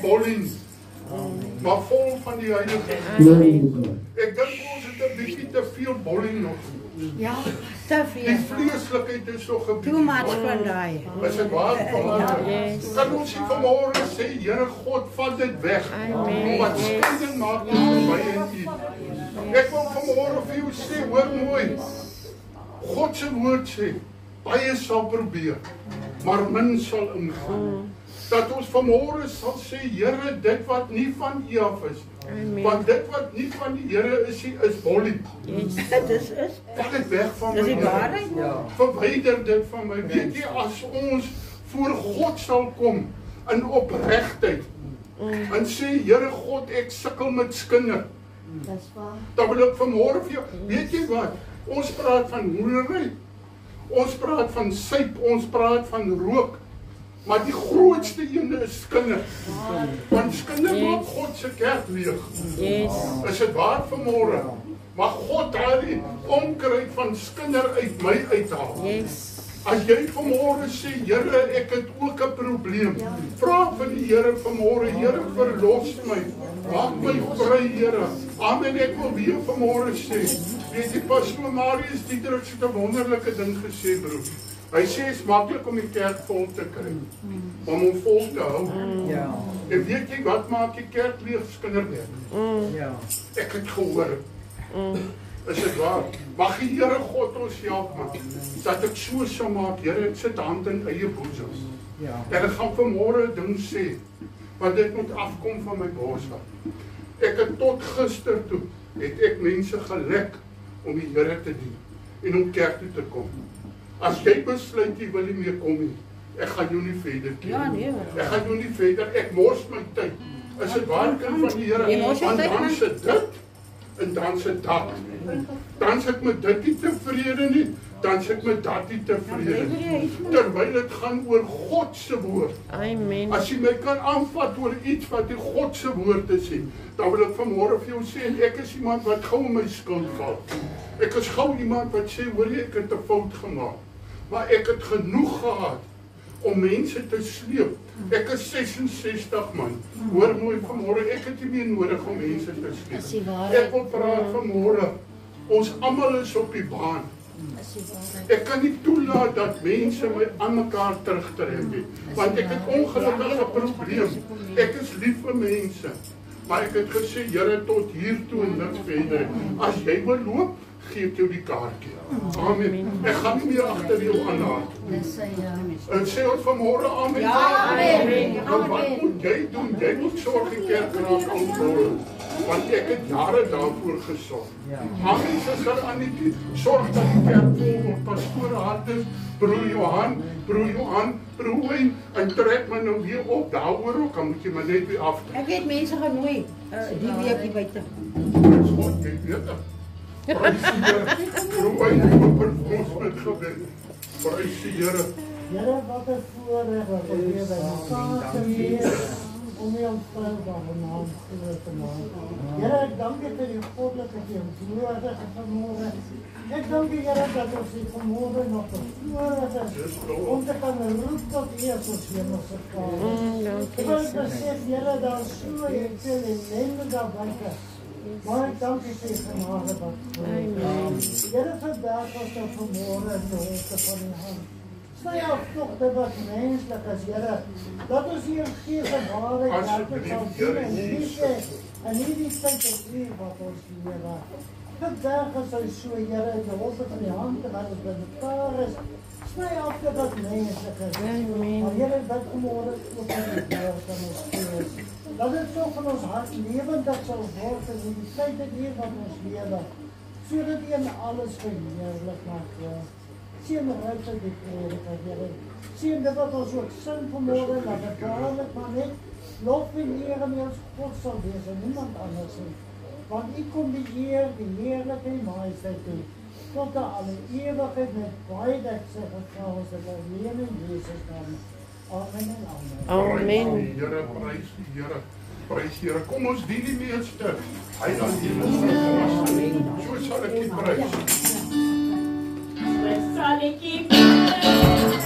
bolling, maar vol van die Heilige Gees. Ek dink ons het 'n bietjie te veel bolling nog. Ja, te Die veel. vleeslikheid is nog 'n Too much van daai. Is dit waar vanmôre? Kan ons nie vanmôre sê, Here God, vat dit weg. Want skeiding maak ons verby in U. Ek wil vanmôre vir jou sê, hoor mooi. God se woord sê, baie sal probeer, maar min sal ingaan. Dat ons vanmôre sal sê, Here, dit wat nie van U af is, want dit wat nie van die Here is, is bollie. Dit is. Vat dit weg van my. Dis die waarheid. Verwyder dit van my. Weet jy, as ons voor God sal kom in opregtheid en sê, Here God, ek sukkel met skinder. Dis waar. Dan wil ek vanmôre vir jou, weet jy wat? Ons praat van hoerery. Ons praat van suip, ons praat van rook. Maar die grootste ene is skinder. Want skinder maak God se kerk leeg. Is dit waar vanmôre? Maar God haal die onkruid van skinder uit my uithaal. As jy vanmôre sê, Here, ek het ook 'n probleem. Vra vir die Here vanmôre, Here, verlos my. Maak my vry, Here. Amen. Ek wil weer vanmôre sê, weet jy, Pastoor Marius Dietrich het 'n wonderlike ding gesê, broer. Hy sê, is maklik om die kerk vol te kry, om hom vol te hou. En weet jy, wat maak die kerk leeg? Skinderwerk. Ek het gehoor. Is dit waar? Mag die Here God ons help, man, dat ek so sal maak, Here, ek sit hand in eie boesem. En ek gaan vanmôre 'n ding sê, want dit moet afkom van my boodskap. Ek het tot gister toe, het ek mense gelek om die Here te dien, en om kerk toe te kom. As jy besluit jy wil nie meer kom nie, ek gaan jou nie verder keer. Ek gaan jou nie verder, ek mors my tyd. Is dit waar, kind van die Here? Want dan sit dit, en dan sit dat. Dan sit met dit nie tevrede nie, dan sit met dat nie tevrede nie. Terwyl dit gaan oor God se woord. As jy my kan aanvat oor iets wat die God se woord is, dan wil ek vanmôre vir jou sê, en ek is iemand wat gou in my skuld val. Ek is gou iemand wat sê, hoor jy, ek het 'n fout gemaak. Maar ek het genoeg gehad om mense te sleep. Ek is 66 man. Hoor mooi vanmôre, ek het nie meer nodig om mense te sleep. Ek wil praat vanmôre, ons almal is op die baan. Ek kan nie toelaat dat mense my aan mekaar terugtrek nie, want ek het ongelukkige probleem. Ek is lief vir mense, maar ek het gesê, Here, tot hier toe en niks verder. As jy wil loop, gee ek jou die kaartjie. Amen. Ek gaan nie meer agter jou aanhaal. En sê ons vanmôre amen. Wat moet jy doen? Jy moet sorg die kerk raak aanvul. Want ek het jare daarvoor gesorg. Amen, suster Annetjie, sorg dat die kerk vol word. Pastoor Hartus, broer Johan, broer Wayne, en trek my nou weer op daaroor ook, dan moet jy maar net weer af. Ek het mense genooi, die week hier buite. God, jy weet het. Prys die Here. Broer Wayne, op ons met gebed. Prys die Here. Here, wat 'n voorreg wat ons weer by mekaar kan wees om U ontvougbare naam groot te maak. Here, ek dank U vir die goddelike teenwoordigheid vanmôre. Ek dank U, Here, dat ons hier vanmôre nog voorreg is om te kan roep tot U as ons hemelse Vader. Ek wil besef, Here, daar is so veel ellende daar buite. Maar ek dank U vir die genade wat groot. Here, vandag was daar vanmôre in die hoogte van U hand. Sny af tog dit wat menslik is, Here, dat ons hier Gees en waarheid werklik sal doen en liefde en nie die tyd en uur wat ons lewe. Vandag is hy so, Here, in die hoogte van die hand en wat ons by mekaar is, sny af dit wat menslik is. Maar Here, dat vanmôre ook in die woord van ons Gees. Dat dit so van ons hart lewendig sal word in die tyd en uur wat ons lewe, sodat U in alles verheerlik mag word. Sien uit uit die prediker, Here. Sien dit wat ons ook sing vanmôre, dat dit waarlik maar net lof en eer aan ons God sal wees en niemand anders nie. Want U kom die eer, die heerlikheid en majesteit toe, tot aan alle ewigheid met baie dat sy gegaan is, dat alleen in Jesus kan. Amen en amen. Amen. Here, prys die Here. Prys die Here. Kom ons dien die meester. Hy dan die meester. So sal ek U prys. Sal ek U prys.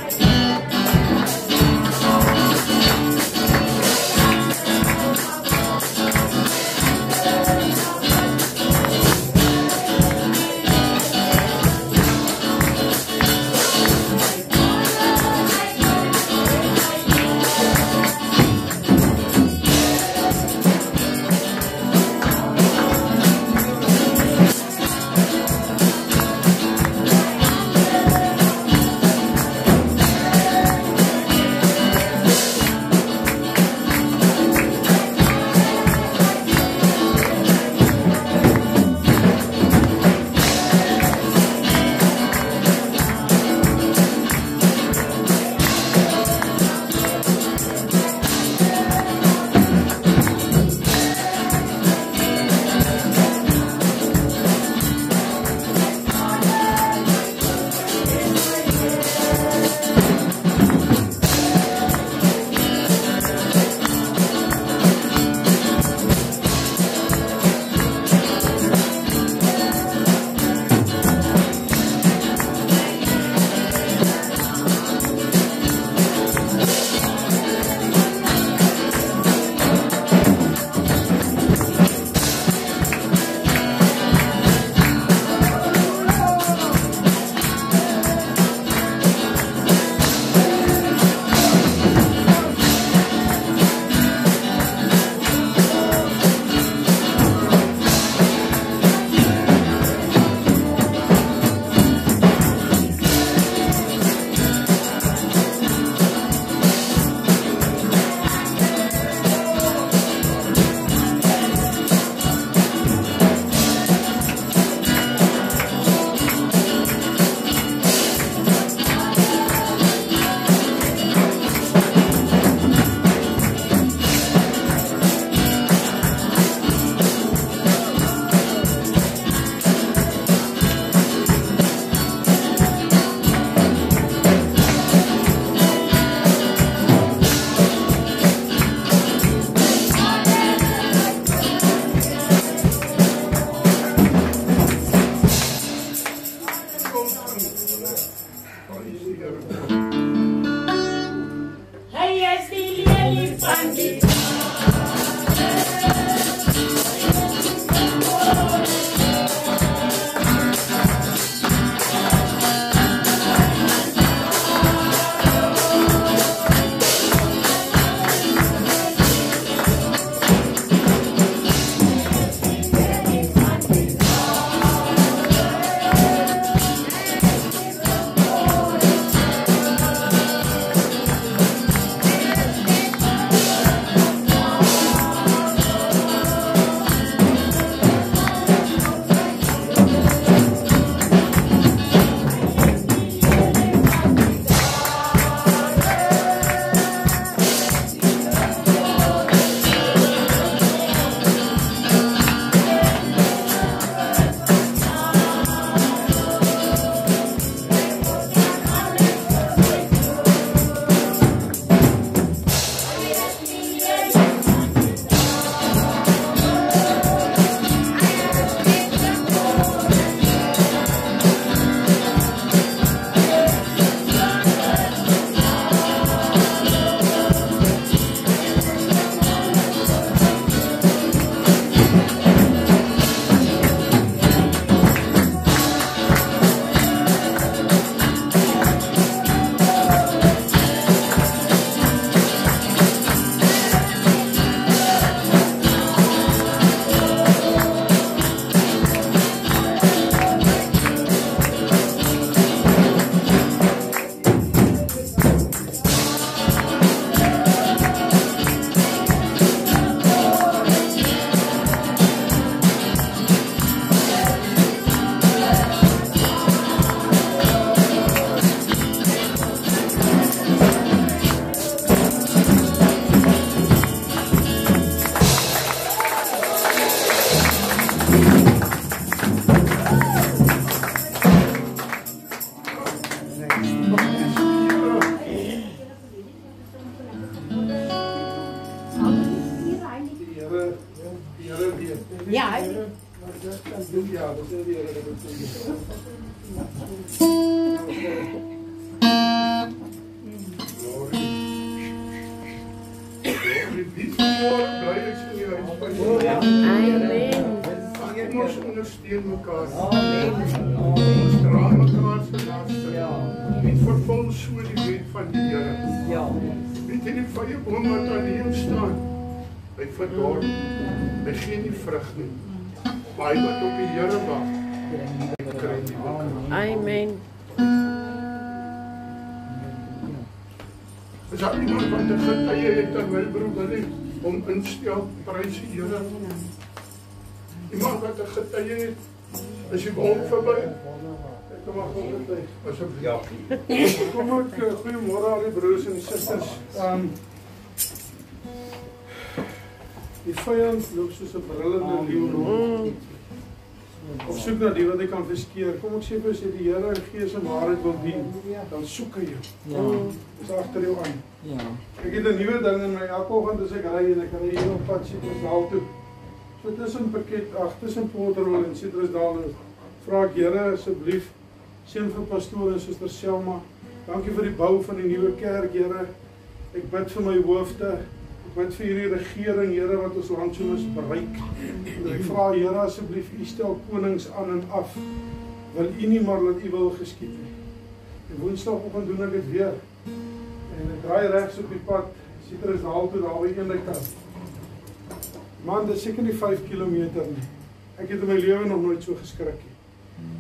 is die lelie van die Ja, Ons ondersteun mekaar. Ons dra mekaar se laste. En vervul so die wet van die Here. Weet jy die vyeboom wat aan die hemel staan? Hy verdor. Hy gee nie vrug nie. Maar hy wat op die Here wag, hy kry die krag. Amen. Is daar iemand wat 'n getuie het terwyl broer Willie om instel prys die Here? Iemand wat 'n getuie het, as jy hom verby. Ek kom maar gou net asseblief. Ja. Kom ek goeiemôre aan die broers en susters. Die vyand loop soos 'n brullende leeu rond. Op soek na die wat hy kan verskeer. Kom ek sê vir as jy die Here in gees en waarheid wil dien, dan soek hy jou. Dis agter jou aan. Ek het 'n nuwe ding in my elke oggend as ek ry en ek ry hier op pad Citrusdal toe. So tussen Porterville en Citrusdal vra ek Here asseblief seën vir pastoor en suster Selma. Dankie vir die bou van die nuwe kerk, Here. Ek bid vir my hoofde. Ek bid vir hierdie regering, Here, wat ons land so misbruik. En ek vra Here asseblief, U stel konings aan en af. Wil U nie maar dat U wil geskied nie. En Woensdagoggend doen ek dit weer. En ek draai regs op die pad Citrusdal toe daar by een kant. Man, dit is seker nie 5 kilometer nie. Ek het in my lewe nog nooit so geskrik nie.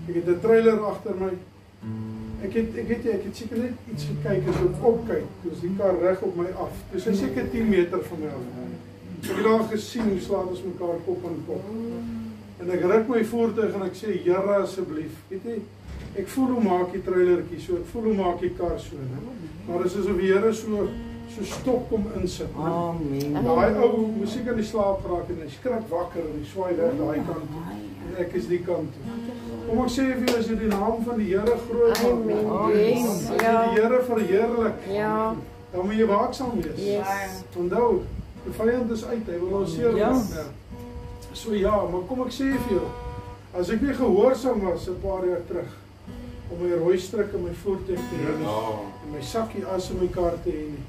Ek het 'n trailer agter my. Ek het seker net iets gekyk as ek opkyk. Dis die kar reg op my af. Dis hy seker 10 meter van my af. Ek het daar gesien hoe slaat ons mekaar kop aan kop. En ek ry my voertuig en ek sê Here asseblief, weet jy, ek voel hoe maak die trailertjie so, ek voel hoe maak die kar so, né? Maar dis asof die Here so stop kom insit. Amen. Daai ou musiek in die slaap geraak en hy skrik wakker en hy swaai weg daai kant toe. En ek is die kant toe. Kom ek sê vir jou as jy die naam van die Here groot maak, Yes, as jy ja. die Here verheerlik, Ja. dan moet jy waaksaam wees. Yes. Onthou, die vyand is uit, hy wil ons seermaak. So ja, maar kom ek sê vir jou, as ek nie gehoorsaam was 'n paar jaar terug om my rooi stryk in my voertuig te hê en my sakkie as in my kar te hê nie,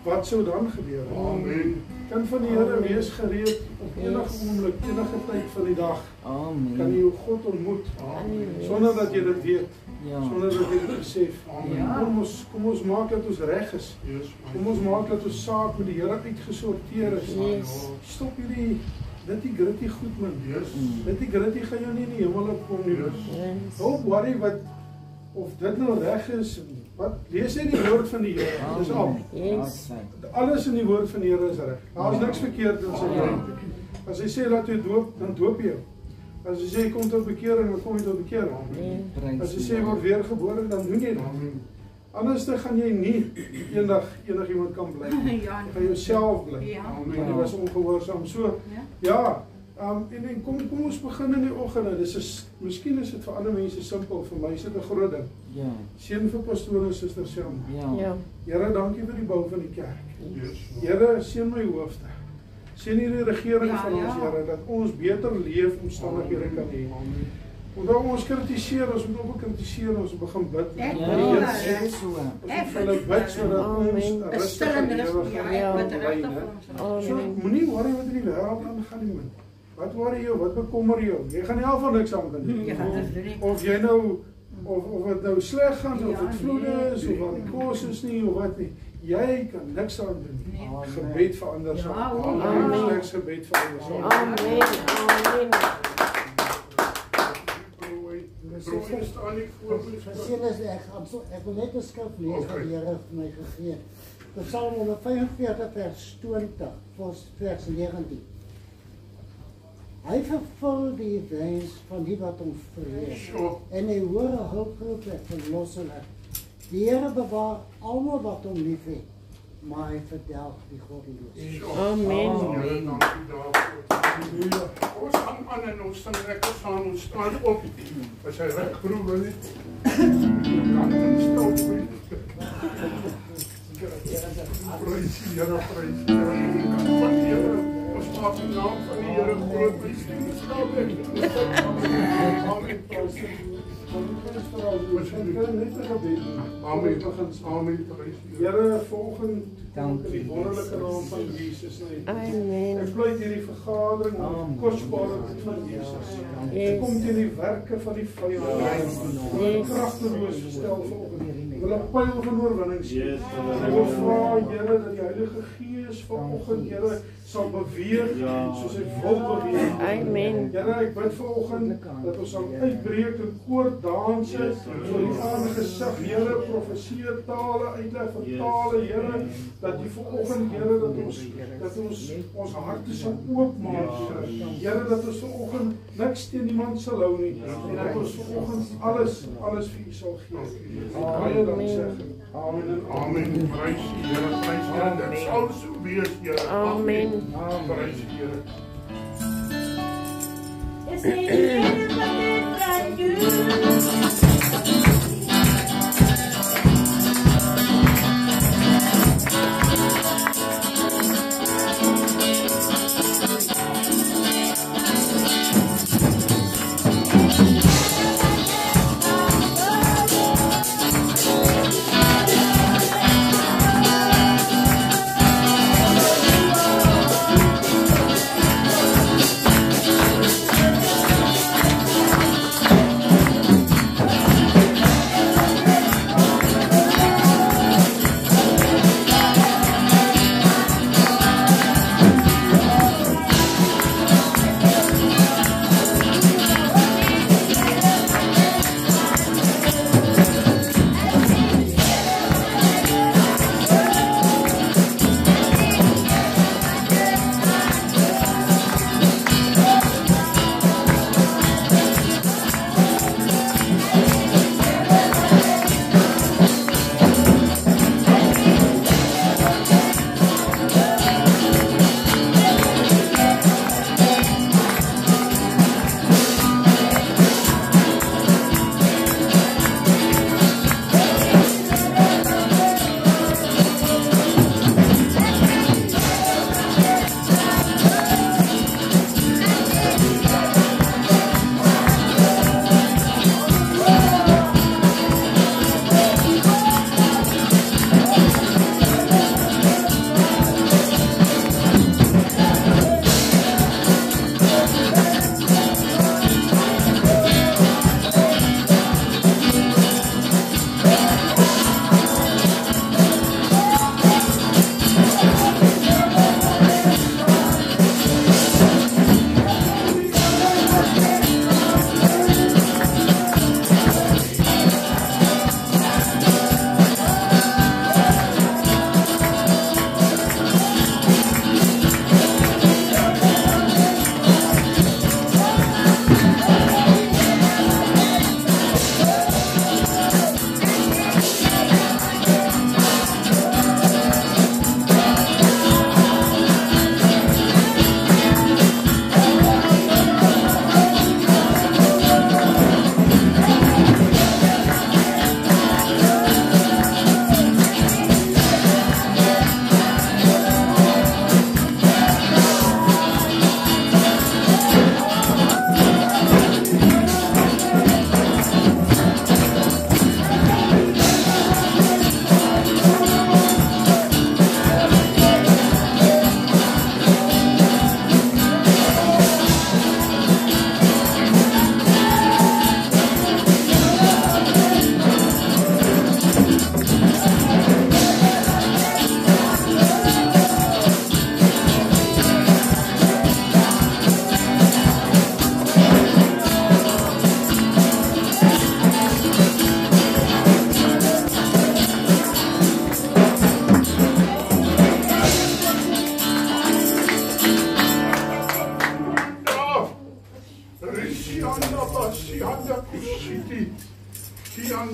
wat sou dan gebeur? Amen. Kind van die Here, wees gereed op enige oomblik, enige tyd van die dag. Kan jy jou God ontmoet, sonder dat jy dit weet, sonder dat jy dit besef. Kom ons maak dat ons reg is. Kom ons maak dat ons saak met die Here uitgesorteer is. Stop hierdie nitty-gritty goed, man. Nitty-gritty gaan jou nie in die hemel opkom nie. Don't worry wat, of dit nou reg is, wat, lees jy die woord van die Here, dis al. Alles in die woord van die Here is reg. Daar is niks verkeerd in sy woord. As hy sê laat jy doop, dan doop jy. As hy sê kom tot bekering, dan kom jy tot bekering. As hy sê word weergebore, dan doen jy dit. Anders dan gaan jy nie eendag iemand kan bly. Jy gaan jouself bly. Want jy was ongehoorsaam. So, ja, en kom ons begin in die oggende. Miskien is dit vir ander mense simpel, vir my is dit 'n groot ding. Seën vir pastoor en suster Selma. Here, dankie vir die bou van die kerk. Here, seën my hoofde. Seën hierdie regering van ons, Here, dat ons beter leefomstandighede kan hê. Onthou ons kritiseer, ons moet ook kritiseer, ons begin bid. Ons hulle bid sodat ons 'n rustige lewe gaan. So moenie worry wat in die wêreld aangaan nie, man. Wat worry jou? Wat bekommer jou? Jy gaan nie al van niks aan kan doen. Of jy nou of dit nou sleg gaan, of dit vloede is, of wat die kos is nie, of wat nie. Jy kan niks aan doen nie. Gebed verander sal. Amen. Slegs gebed verander sal. Amen. Amen. Ek wil net 'n skrif lees wat die Here vir my gegee het. Psalm 145 vers 20 vers 19. Hy vervul die wens van die wat hom vrees. En hy hoor 'n hulproep en verlos hulle. Die Here bewaar almal wat hom liefhet, maar hy verdelg die goddeloos. Amen. Dankie daarvoor. Ons gaan aan en ons staan lekker saam, ons staan op. As hy reg proe wil nie. Dan stop hy. Prys die Here, prys die Here. Ons maak die naam van die Here groot. Amen. Amen. Amen. Here, volgens die wonderlike naam van Jesus. Amen. Ek sluit hierdie vergadering met kosbare bloed van Jesus. Ek kom teen die werke van die vyand. Kragteloos gestel vanoggend. Ek wil 'n pyl van oorwinning sien. Ek wil vra, Here, dat die Heilige Gees vanoggend, Here, sal beweeg soos hy wil beweeg. Amen. Here, ek bid vanoggend dat ons sal uitbreek in koordanse vir die aangesig, Here, profeseer tale, uitleg van tale, Here, dat die vanoggend, Here, dat ons harte sal oopmaak, Here, dat ons vanoggend niks teen niemand sal hou nie, en dat ons vanoggend alles vir U sal gee. Baie dankie. Amen en amen. Prys die Here, prys die Here. Dit sal so wees, Here. Amen. Prys die Here. Is die Here wat dit bring?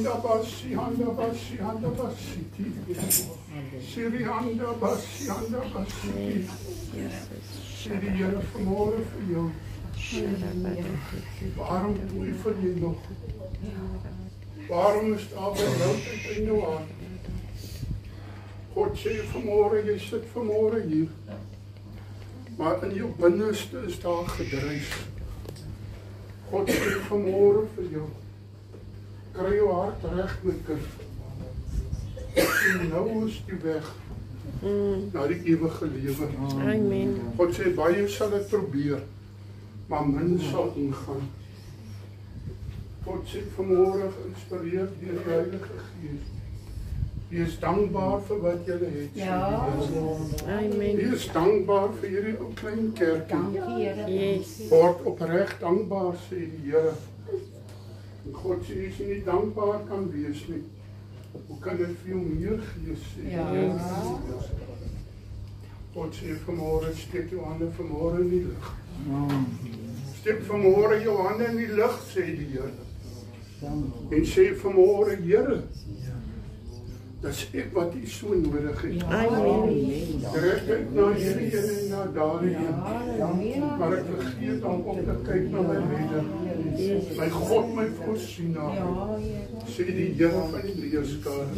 handa basi, handa basi, handa basi. Siri handa basi, handa basi. Siri Here vanmôre vir jou. Waarom twyfel jy nog? Waarom is daar benoudheid in jou hart? God sê vanmôre, jy sit vanmôre hier. Maar in jou binneste is daar gedruis. God sê vanmôre vir jou. Kry jou hart reg, my kind. En nou is die weg na die ewige lewe. Amen. God sê baie sal dit probeer, maar min sal ingaan. God sê vanmôre geïnspireer deur die Heilige Gees. Wees dankbaar vir wat jy het. Ja. Amen. Wees dankbaar vir hierdie ou klein kerkie. Dankie, Here. Yes. Word opreg dankbaar, sê die Here. En God sê as jy nie dankbaar kan wees nie, hoe kan dit vir jou meer gee, sê die Here. God sê vanmôre, steek jou hande vanmôre in die lug. Steek vanmôre jou hande in die lug, sê die Here. En sê vanmôre, Here, dis ek wat U so nodig het. Amen. Trek uit na hierdie een en na daardie een. Maar ek vergeet om te kyk na my redder. My God, my voorsienaar. Sê die Here van die leerskare.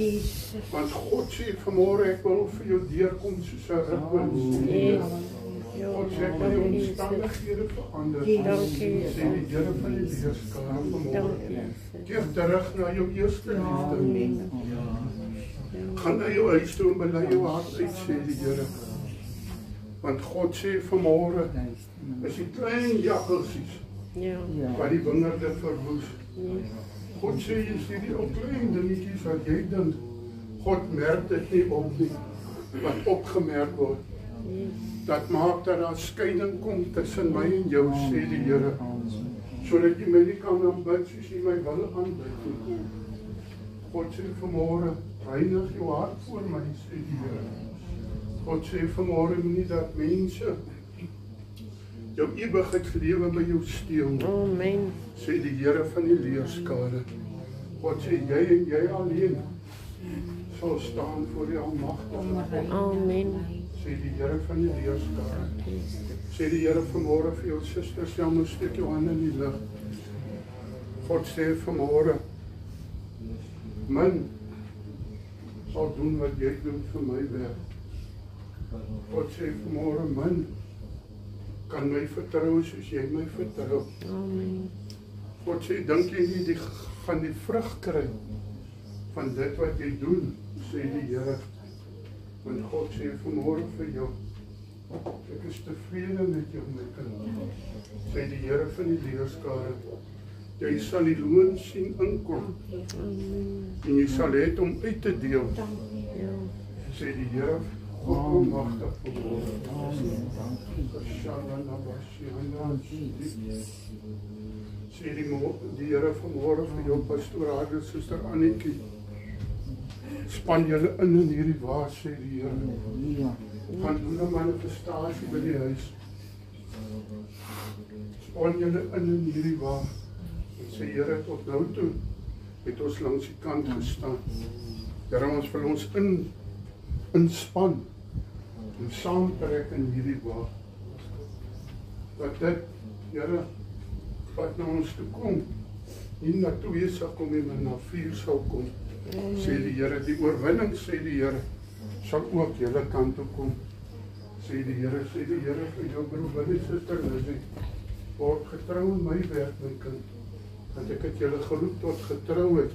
Want God sê vanmôre, ek wil vir jou deurkom soos 'n rukwind. God sê ek wil jou omstandighede verander. Sê die Here van die leerskare vanmôre. Keer terug na jou eerste liefde. Gaan na jou huis toe en bely jou hart uit, sê die Here. Want God sê vanmôre, is die klein jakkelsies wat die wingerde verwoes. God sê, jy sê die ou klein dingetjies wat jy dink, God merk dit nie op nie, wat opgemerk word. Dat maak dat daar skeiding kom tussen my en jou, sê die Here. Sodat jy my nie kan aanbid soos jy my wil aanbid nie. God sê vanmôre, reinig jou hart voor my, sê die Here. God sê vanmôre nie dat mense jou ewigheidslewe by jou steel nie. Amen. Sê die Here van die leerskare. God sê jy en jy alleen sal staan voor die Almagtige. Amen. Sê die Here van die leerskare. Sê die Here vanmôre vir jou susters, jammer steek jou hande in die lug. God sê vanmôre, min sal doen wat jy doen vir my werk. God sê vanmôre, min kan my vertrou soos jy my vertrou. Amen. God sê, dink jy nie die gaan die vrug kry van dit wat jy doen, sê die Here. Want God sê vanmôre vir jou, ek is tevrede met jou, my kind. Sê die Here van die leerskare. Jy sal die loon sien inkom. En jy sal het om uit te deel. Sê die Here, God almagtig vanmôre. Sê die Here vanmôre vir jou pastoor Harde, suster Annetjie. Span julle in hierdie waar, sê die Here. Gaan doen 'n manifestasie by die huis. Span julle in hierdie waar. En sê Here, tot nou toe het ons langs die kant gestaan. Here, ons wil ons inspan en saamtrek in hierdie waar. Dat dit, Here, wat na ons toe kom, nie na 2 sal kom nie, maar na 4 sal kom. Sê die Here, die oorwinning, sê die Here, sal ook julle kant toe kom. Sê die Here vir jou broer, Willie, suster Lizzie, word getrou in my werk, my kind, want ek het julle geroep tot getrouheid.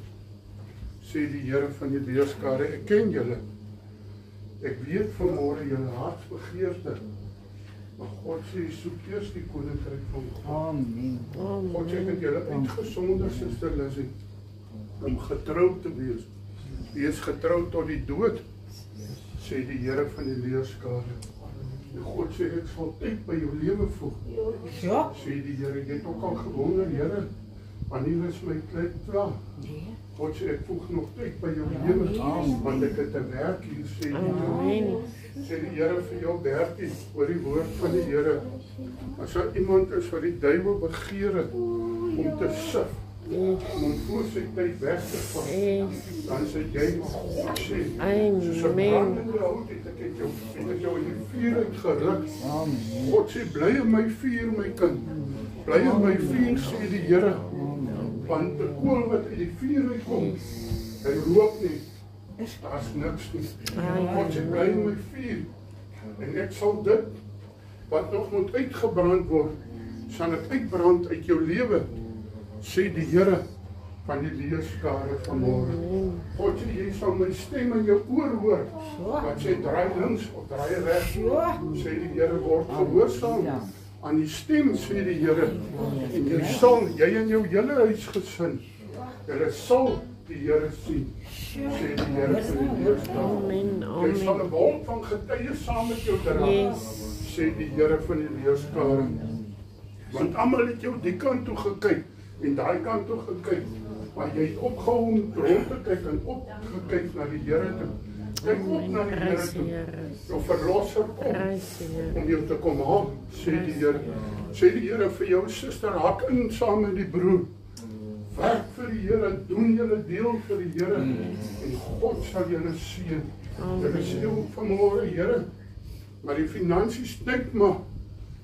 Sê die Here van die leerskare, ek ken julle. Ek weet vanmôre julle hartsbegeerte. Maar God sê, soek eers die koninkryk van God. Amen. God sê, ek het julle uitgesonder, suster Lizzie, om getrou te wees. Wees getrou tot die dood, sê die Here van die leerskare. En God sê, ek sal tyd by jou lewe voeg. Ja. Sê die Here, jy het ook al gewonder, Here, wanneer is my tyd klaar? God sê, ek voeg nog tyd by jou lewe, want ek het 'n werk hier, sê die Here. Sê die Here vir jou Bertie, oor die woord van die Here. As daar iemand is wat die duiwel begeer het om te sif, om voor sy tyd weg te vat. Dan sê jy, God sê, Amen. soos 'n brandende hout het ek jou in die vuur uitgeruk. God sê, bly in my vuur, my kind. Bly in my vuur, sê die Here. Want die kool wat uit die vuur uitkom, hy rook nie. Daar's niks nie. God sê, bly in my vuur. En ek sal dit, wat nog moet uitgebrand word, sal ek uitbrand uit jou lewe, sê die Here van die leerskare vanmôre. God sê, jy sal my stem in jou oor hoor, wat sê, draai links of draai reg, sê die Here, word gehoorsaam aan die stem, sê die Here, en jy en jou hele huisgesin, julle sal die Here sien, sê die Here van die leerskare. Jy sal 'n wolk van getuies saam met jou dra, sê die Here van die leerskare. Want almal het jou die kant toe gekyk en daai kant toe gekyk, maar jy het opgehou om rond te kyk en opgekyk na die Here toe. Kyk op na die Here toe. Jou verlosser kom om jou te kom haal, sê die Here. Sê die Here vir jou suster, hak in saam met die broer. Werk vir die Here, doen julle deel vir die Here en God sal julle seën. Julle sê ook vanmôre, Here, maar die finansies kyk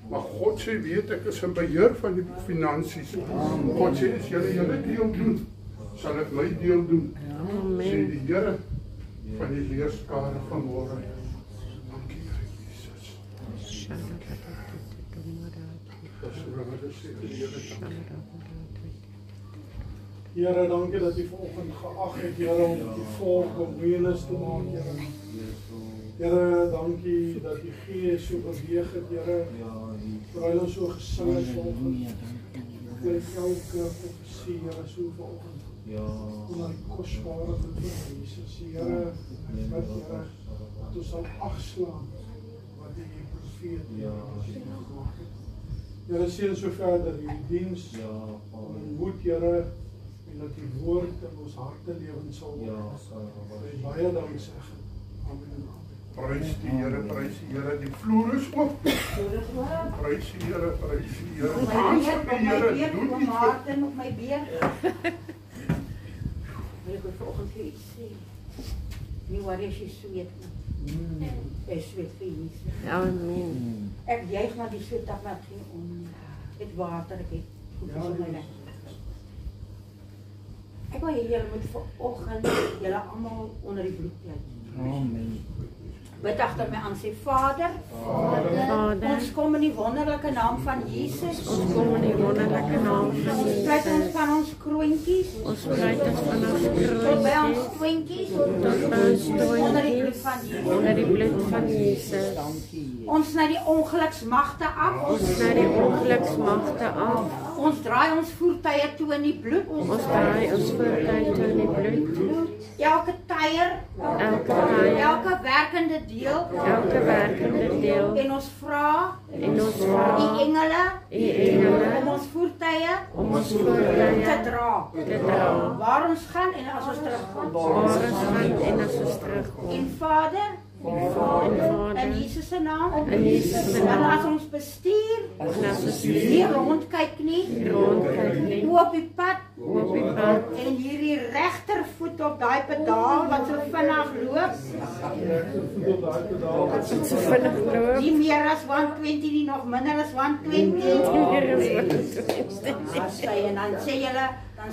maar God sê, weet ek is in beheer van die finansies. God sê, as julle julle deel doen, sal ek my deel doen. Sê die Here van die leerskare vanmôre. Dankie, Here Jesus. Here, dankie dat U vanoggend geag het, Here, om die volk bemoeienis te maak, Here. Here, dankie dat U Gees so beweeg het, Here. Terwyl ons so gesing het vanoggend. Vir elke profesie, Here, so vanoggend. Om aan die kosbare goed van Jesus, Here, dat ons sal agslaan wat die profeet gemaak het. Here, seën so verder hierdie diens, ontmoet, Here, en dat die woord in ons harte lewend sal word. Baie dankie sê. Amen en amen. Prys die Here, die vloer is oop. Prys die Here, Dans vir die Here, doen iets vir Martin op my been. Ek wil vanoggend vir iets sê. Nie waar jy sweet nie. Jy sweet vir Jesus. Amen. Ek juig maar die sweet dat maar geen om. Het water, ek het goed is in my nek. Ek wil julle moet vanoggend julle almal onder die bloed pleit. Amen. Bid agter my aan, sê Vader, ons kom in die wonderlike naam van Jesus. Ons kom in die wonderlike naam van Sluit ons Jesus. van ons kroontjies, Ons sluit ons van ons tot by ons kroontjies twintjies, tot by ons onder die bloed kroontjies van Jesus. onder die bloed van Jesus. Ons sny die ongeluksmagte af. Ons sny die ongeluksmagte af. Ons draai ons voertuie toe in die bloed. Ons draai ons voertuie toe in die bloed. Elke tyre, elke werkende deel, elke werkende deel. en ons vra En ons vra die engele om ons voertuie om ons te voertuie dra. te dra. Waar ons gaan en as ons terugkom. Waar ons gaan en as ons terugkom. En Vader, En Vader, in Jesus se naam, in Jesus se en naam, as ons bestuur, en as ons nie rondkyk nie, rondkyk nie, op die pad, op die pad, en hierdie regtervoet op daai pedaal wat so vinnig loop, so vinnig loop, nie meer as 120 nie, nog minder as 120. En dan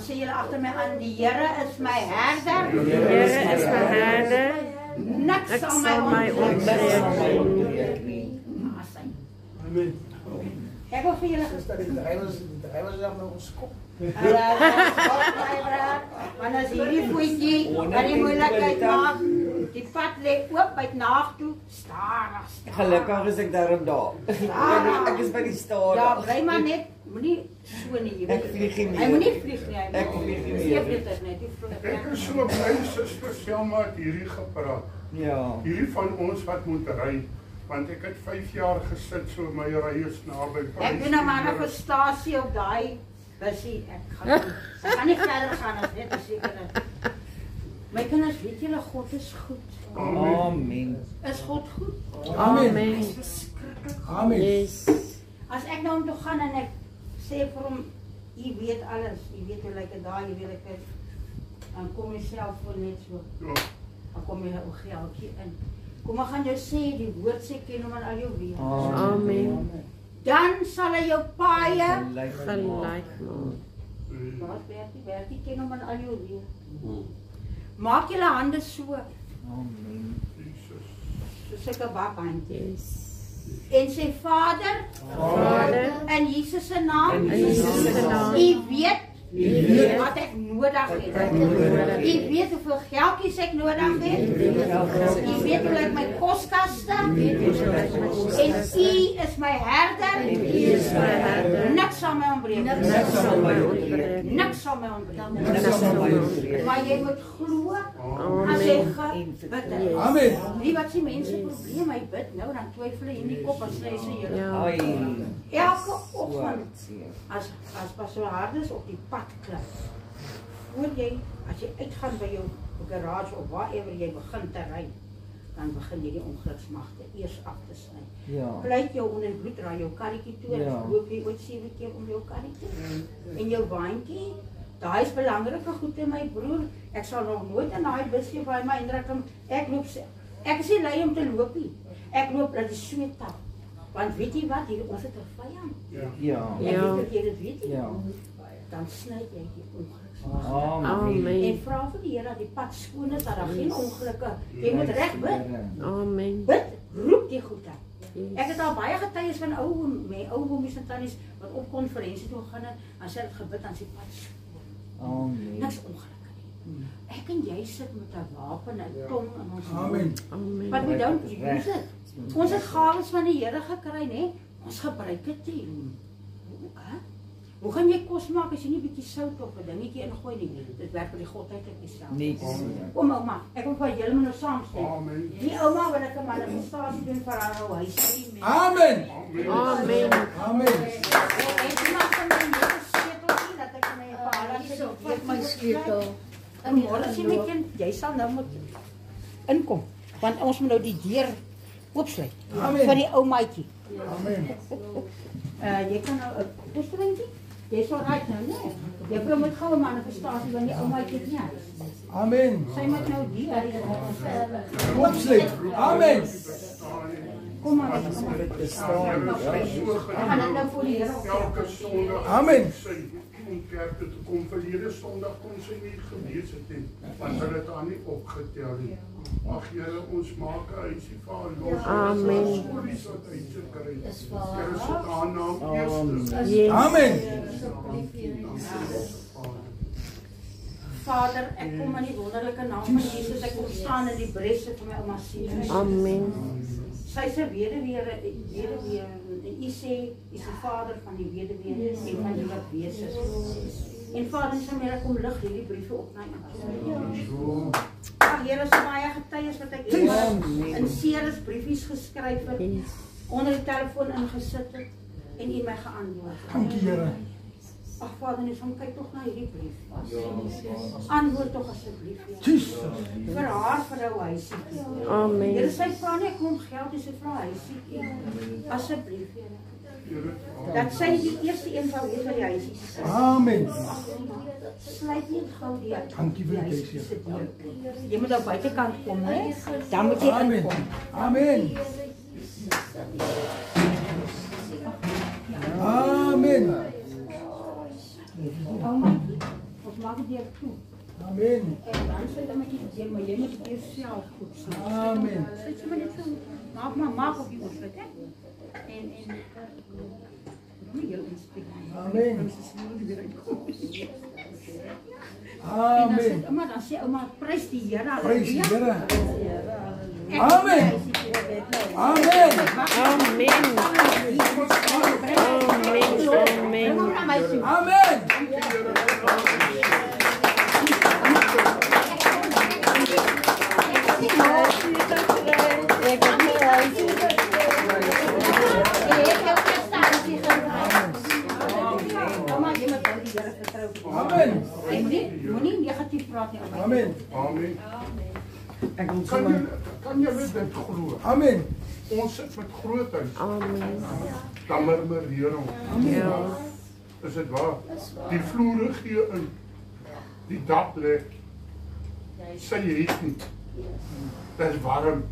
sê julle agter my aan, die Here is my herder, die Here is my herder, niks ek sal sal my ontbreek nie. Amen. Ek wil vir julle Dat die drywers dan met ons kop. want as hierdie voetjie wat die moeilikheid maak, die pad lê oop by Naag toe, stadig. Gelukkig is ek daarom daar. Ek is by die Ja, stad. bly maar net, moenie so nie, jy Ek vlieg nie meer. Hy moenie vlieg nie, hy Ek vlieg nie meer. Dit is net die vlieg. Ek is so bly, Suster Selma het hierdie gepraat. Ja. Hierdie van ons wat moet ry, want ek het 5 jaar gesit, so my ry is naby Ek doen 'n manifestasie op daai busie. Ek gaan nie verder gaan as net seker. My kinders, weet julle, God is goed. Amen. Is God goed? Amen. Verskriklik. Amen. Yes. As ek nou toe gaan en ek sê vir hom, jy weet alles, jy weet hoe lyk dit daar, jy weet ek dan kom jy self voor net so. Ja. Dan kom jy ou geldjie in. Kom ek gaan jou sê, die woord sê ken hom aan al jou weë. Amen. Dan sal hy jou paaie Gelyk wat werk jy ken hom aan al jou weë. Maak julle hande so. Amen. So sulke bakhandjie. Yes. En sê Vader, in Jesus se naam, In Jesus se naam. U weet wat ek nodig het. U weet hoeveel geldjies ek nodig het. U weet hoe lyk my koskaste. En U is my herder. Niks sal my ontbreek. Niks sal my ontbreek. Maar jy moet glo as jy gebid het. Amen. Nie wat sê mense probleem, hy bid nou dan twyfel hy in die kop as hy sê Here. Ai. Elke oggend as Pastor Hardes op die pad klim. Voor jy as jy uitgaan by jou garage of waarever jy begin te ry, dan begin jy die ongeluksmagte eers af te sny. Ja. Pleit jou onder bloed raai jou karretjie toe en loop jy ooit 7 keer om jou karretjie. En jou waantjie, daai is belangrike goed in my broer. Ek sal nog nooit in daai bus gee by my indruk om ek loop sê. Ek is nie lui om te loop nie. Ek loop dat die sweet tap. Want weet jy wat, hier ons het 'n vyand. Ja. Ek weet dat jy dit weet nie. Ja. Dan sny jy die ongeluksmagte. Amen. En vra vir die Here dat die pad skoon is, dat daar geen ongelukke. Jy moet reg bid. Amen. Bid, roep die goed uit. Ek het al baie getuies van ou oomies en tannies wat op konferensie toe gaan en as hulle het gebid dan sê pad skoon. Amen. Niks ongelukke nie. Ek en jy sit met 'n wapen, 'n tong in ons mond. Amen. Amen. But we don't use it. Ons het gawes van die Here gekry, né? Ons gebruik dit nie. Hoe gaan jy kos maak as jy nie 'n bietjie sout of 'n dingetjie ingooi nie? Dit werk vir die godheid uit dieselfde. Niks. Kom ouma, ek wil vir julle nou saamstem. Amen. Die ouma wil ek 'n manifestasie doen vir haar ou huisie. Amen. Amen. Amen. Ek maak van my hele sleutel nie dat ek my verhaal so vat my sleutel. En môre sien my kind, jy sal nou moet inkom, want ons moet nou die deur oopsluit vir die ou maatjie. Amen. Jy kan nou 'n toestemming. Jy sal right nou, né? Jy wil met goue manifestasie van die ou maatjie het nie. Amen. Sy moet nou die Oopsluit. Amen. kom maar. Here, sy so Gaan dit nou voor die Here op. elke Sondag. Amen. Sy om kerk toe te kom. Verlede Sondag kon sy nie gewees het nie, want hulle het haar nie opgetel nie. Ag Here, ons maak 'n huisie vir haar los. Amen. Skolies wat uit te kry. Here, sit haar naam eerste. Yes. Amen. Vader, ek kom in die wonderlike naam van Jesus. Ek kom staan in die bresse vir my ouma Sien. Amen. Sy is 'n weduwee en u sê u is die vader van die weduwee en van die wat wees is. En Vader, sy meer kom lig hierdie briewe op na U. Ag Here, so baie getuies wat ek in Ceres briefies geskryf het, onder die telefoon ingesit het en U my geantwoord. Dankie Here. Ag Vader, net van kyk tog na hierdie brief. Antwoord tog asseblief. Jesus. Vir haar vir haar huisie. Here, Amen. sy vra nie kom geld, sy vra huisie. Asseblief. Dat sy die eerste een van wees van die huisie. Amen. Sluit nie gou die. Dankie vir die huisie. Jy moet aan buitekant kom, hè? Dan moet jy Amen. inkom. Amen. Amen. Ons maak dit deur toe. Amen. En dan sê dan met jy maar jy moet dit jouself goed sien. Amen. Sit jy maar net so. Maak op die oorsit, hè? En heel inspirerend. Amen. En dan sê Amen. ouma, dan sê ouma, prys die Here. Prys die Here. Amen. Amen. Amen. Amen. Amen. Amen. Amen. Hy moenie negatief praat nie. Amen. Amen. Ek wil Kan jy dit glo? Amen. Ons sit met groot huis. Amen. Dan murmureer ons. Ja. Is dit waar? Dis waar. Die vloere gee in. Die dak lê. Sy het nie. Dit is warm.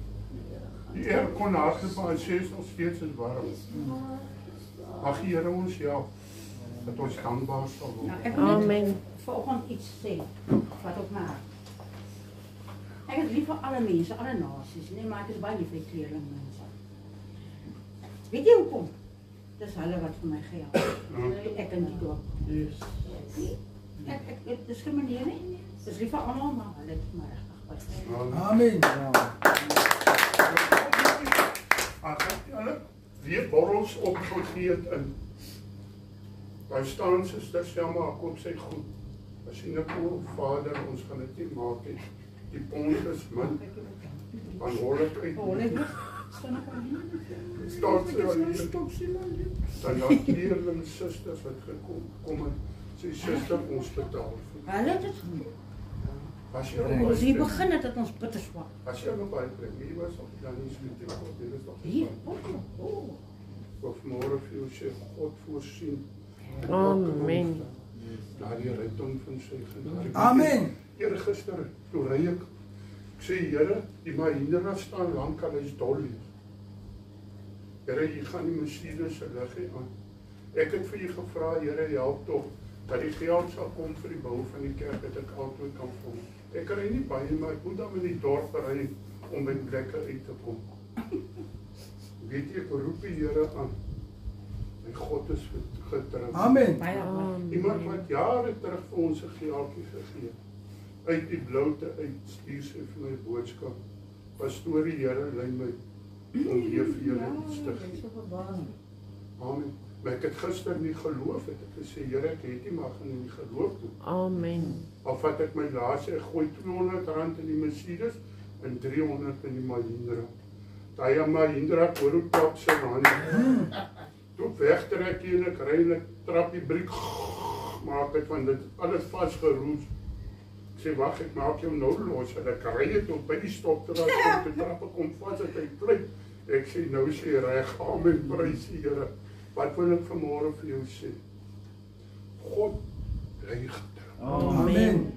Die aircon hardloop maar sê nog steeds is warm. Mag die Here ons help dat ons dankbaar sal Nou, wees. ek wil Amen. net vanoggend iets sê wat op my hart. Ek is lief vir alle mense, alle nasies, nee, maar ek is baie lief vir kleerlingmense. Weet jy hoekom? Dis hulle wat vir my gehelp. Ek in die dorp. Yes. Ek diskrimineer nie. Dis lief vir almal, maar hulle het my regtig wat gehelp. Amen. Hulle weer borrels opgegeet in. Daar staan Suster Selma, kom sê goed. As jy nou kom, Vader, ons gaan dit nie maak nie. Die pond is min. Van hoorlijk uit. Staat sy al hier. Dan daar kleerling susters wat gekom het. Sy suster ons betaal. Hulle het dit gedoen. Was jy Ons hier begin het dat ons bitter swak. As jy op baie plek, jy was op dan nie so dit wat dit is nog. Hier, Of môre vir jou sê God voorsien. Amen. Daar die rigting van sy genade. Amen. Eergister toe ry ek sê Here, die Mahindra staan lank al hy's dol hier. Here, jy gaan die Mercedes se lig aan. Ek het vir u gevra, Here, help tog dat die geld sal kom vir die bou van die kerk dat ek altyd kan kom. Ek ry nie baie, maar ek moet dan in die dorp ry om by plekke uit te kom. Weet jy, ek roep die Here aan. My God is getrou. Amen. Iemand wat jare terug vir ons 'n geldjie gegee het. Uit die bloute uit stuur sy vir my boodskap. Pastorie, Here, lei my om weer vir julle iets te gee. Amen. Maar ek het gister nie geloof het. Ek gesê, Here, ek het nie maar gaan nie geloof toe. Amen. Of wat ek my laaste, ek gooi R200 in die Mercedes en 300 in die Mahindra. Daai Mahindra koorklap sy aan. Toe wegtrek hier en ek ry en ek trap die briek. Maak dit van dit alles vasgeroes. Ek sê wag, ek maak jou nou los en ek ry dit op by die stopterras op die trappe kom vas en hy klim. Ek sê nou is jy reg. Amen. Prys die Here. Wat wil ek vanmôre vir jou sê? God bly getrou. Amen.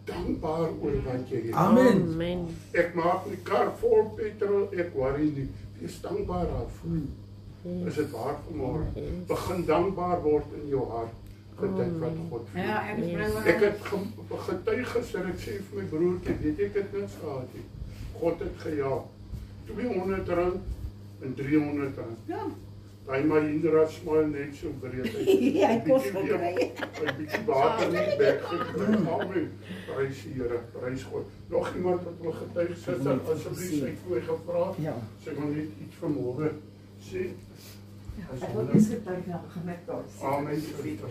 Dankbaar oor wat jy het. Amen. Amen. Ek maak die kar vol petrol, ek worry nie. Wees dankbaar daarvoor. Is dit waar vanmôre? Begin dankbaar word in jou hart vir dit wat God vir jou. Ja, ek is bly. Ek het getuig gister, ek sê vir my broertjie, weet jy, ek het niks gehad nie. God het gehelp. R200 en R300. Ja. Daai Mahindra smaal net so breed uit. Hy het kos gekry. 'n bietjie water in die bek gekry. Amen. Prys die Here, prys God. Nog iemand wat wil getuig, suster, asseblief sy het my gevra. Ja. Sy wil net iets vanmôre sê. Ek wil eens getuig na gemek daar. Amen. Suster.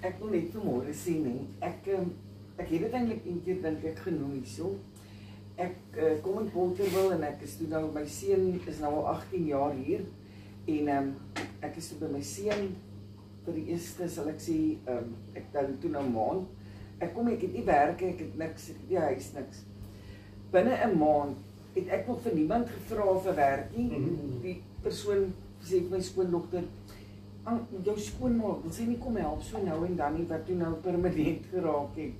Ek wil net vanmôre sê nee, ek het dit eintlik een keer dink ek genoem hierso. Ek kom in Polterville en ek is toe nou my seun is nou al 18 jaar hier en ek is toe by my seun vir die eerste sal ek sê ek dan toe nou maand. Ek kom ek het nie werk, ek het niks, die huis niks. Binne 'n maand het ek nog vir niemand gevra vir werk nie. Die persoon sê vir my skoondogter jou skoonmaak, wil sy nie kom help so nou en dan nie, wat toe nou permanent geraak het.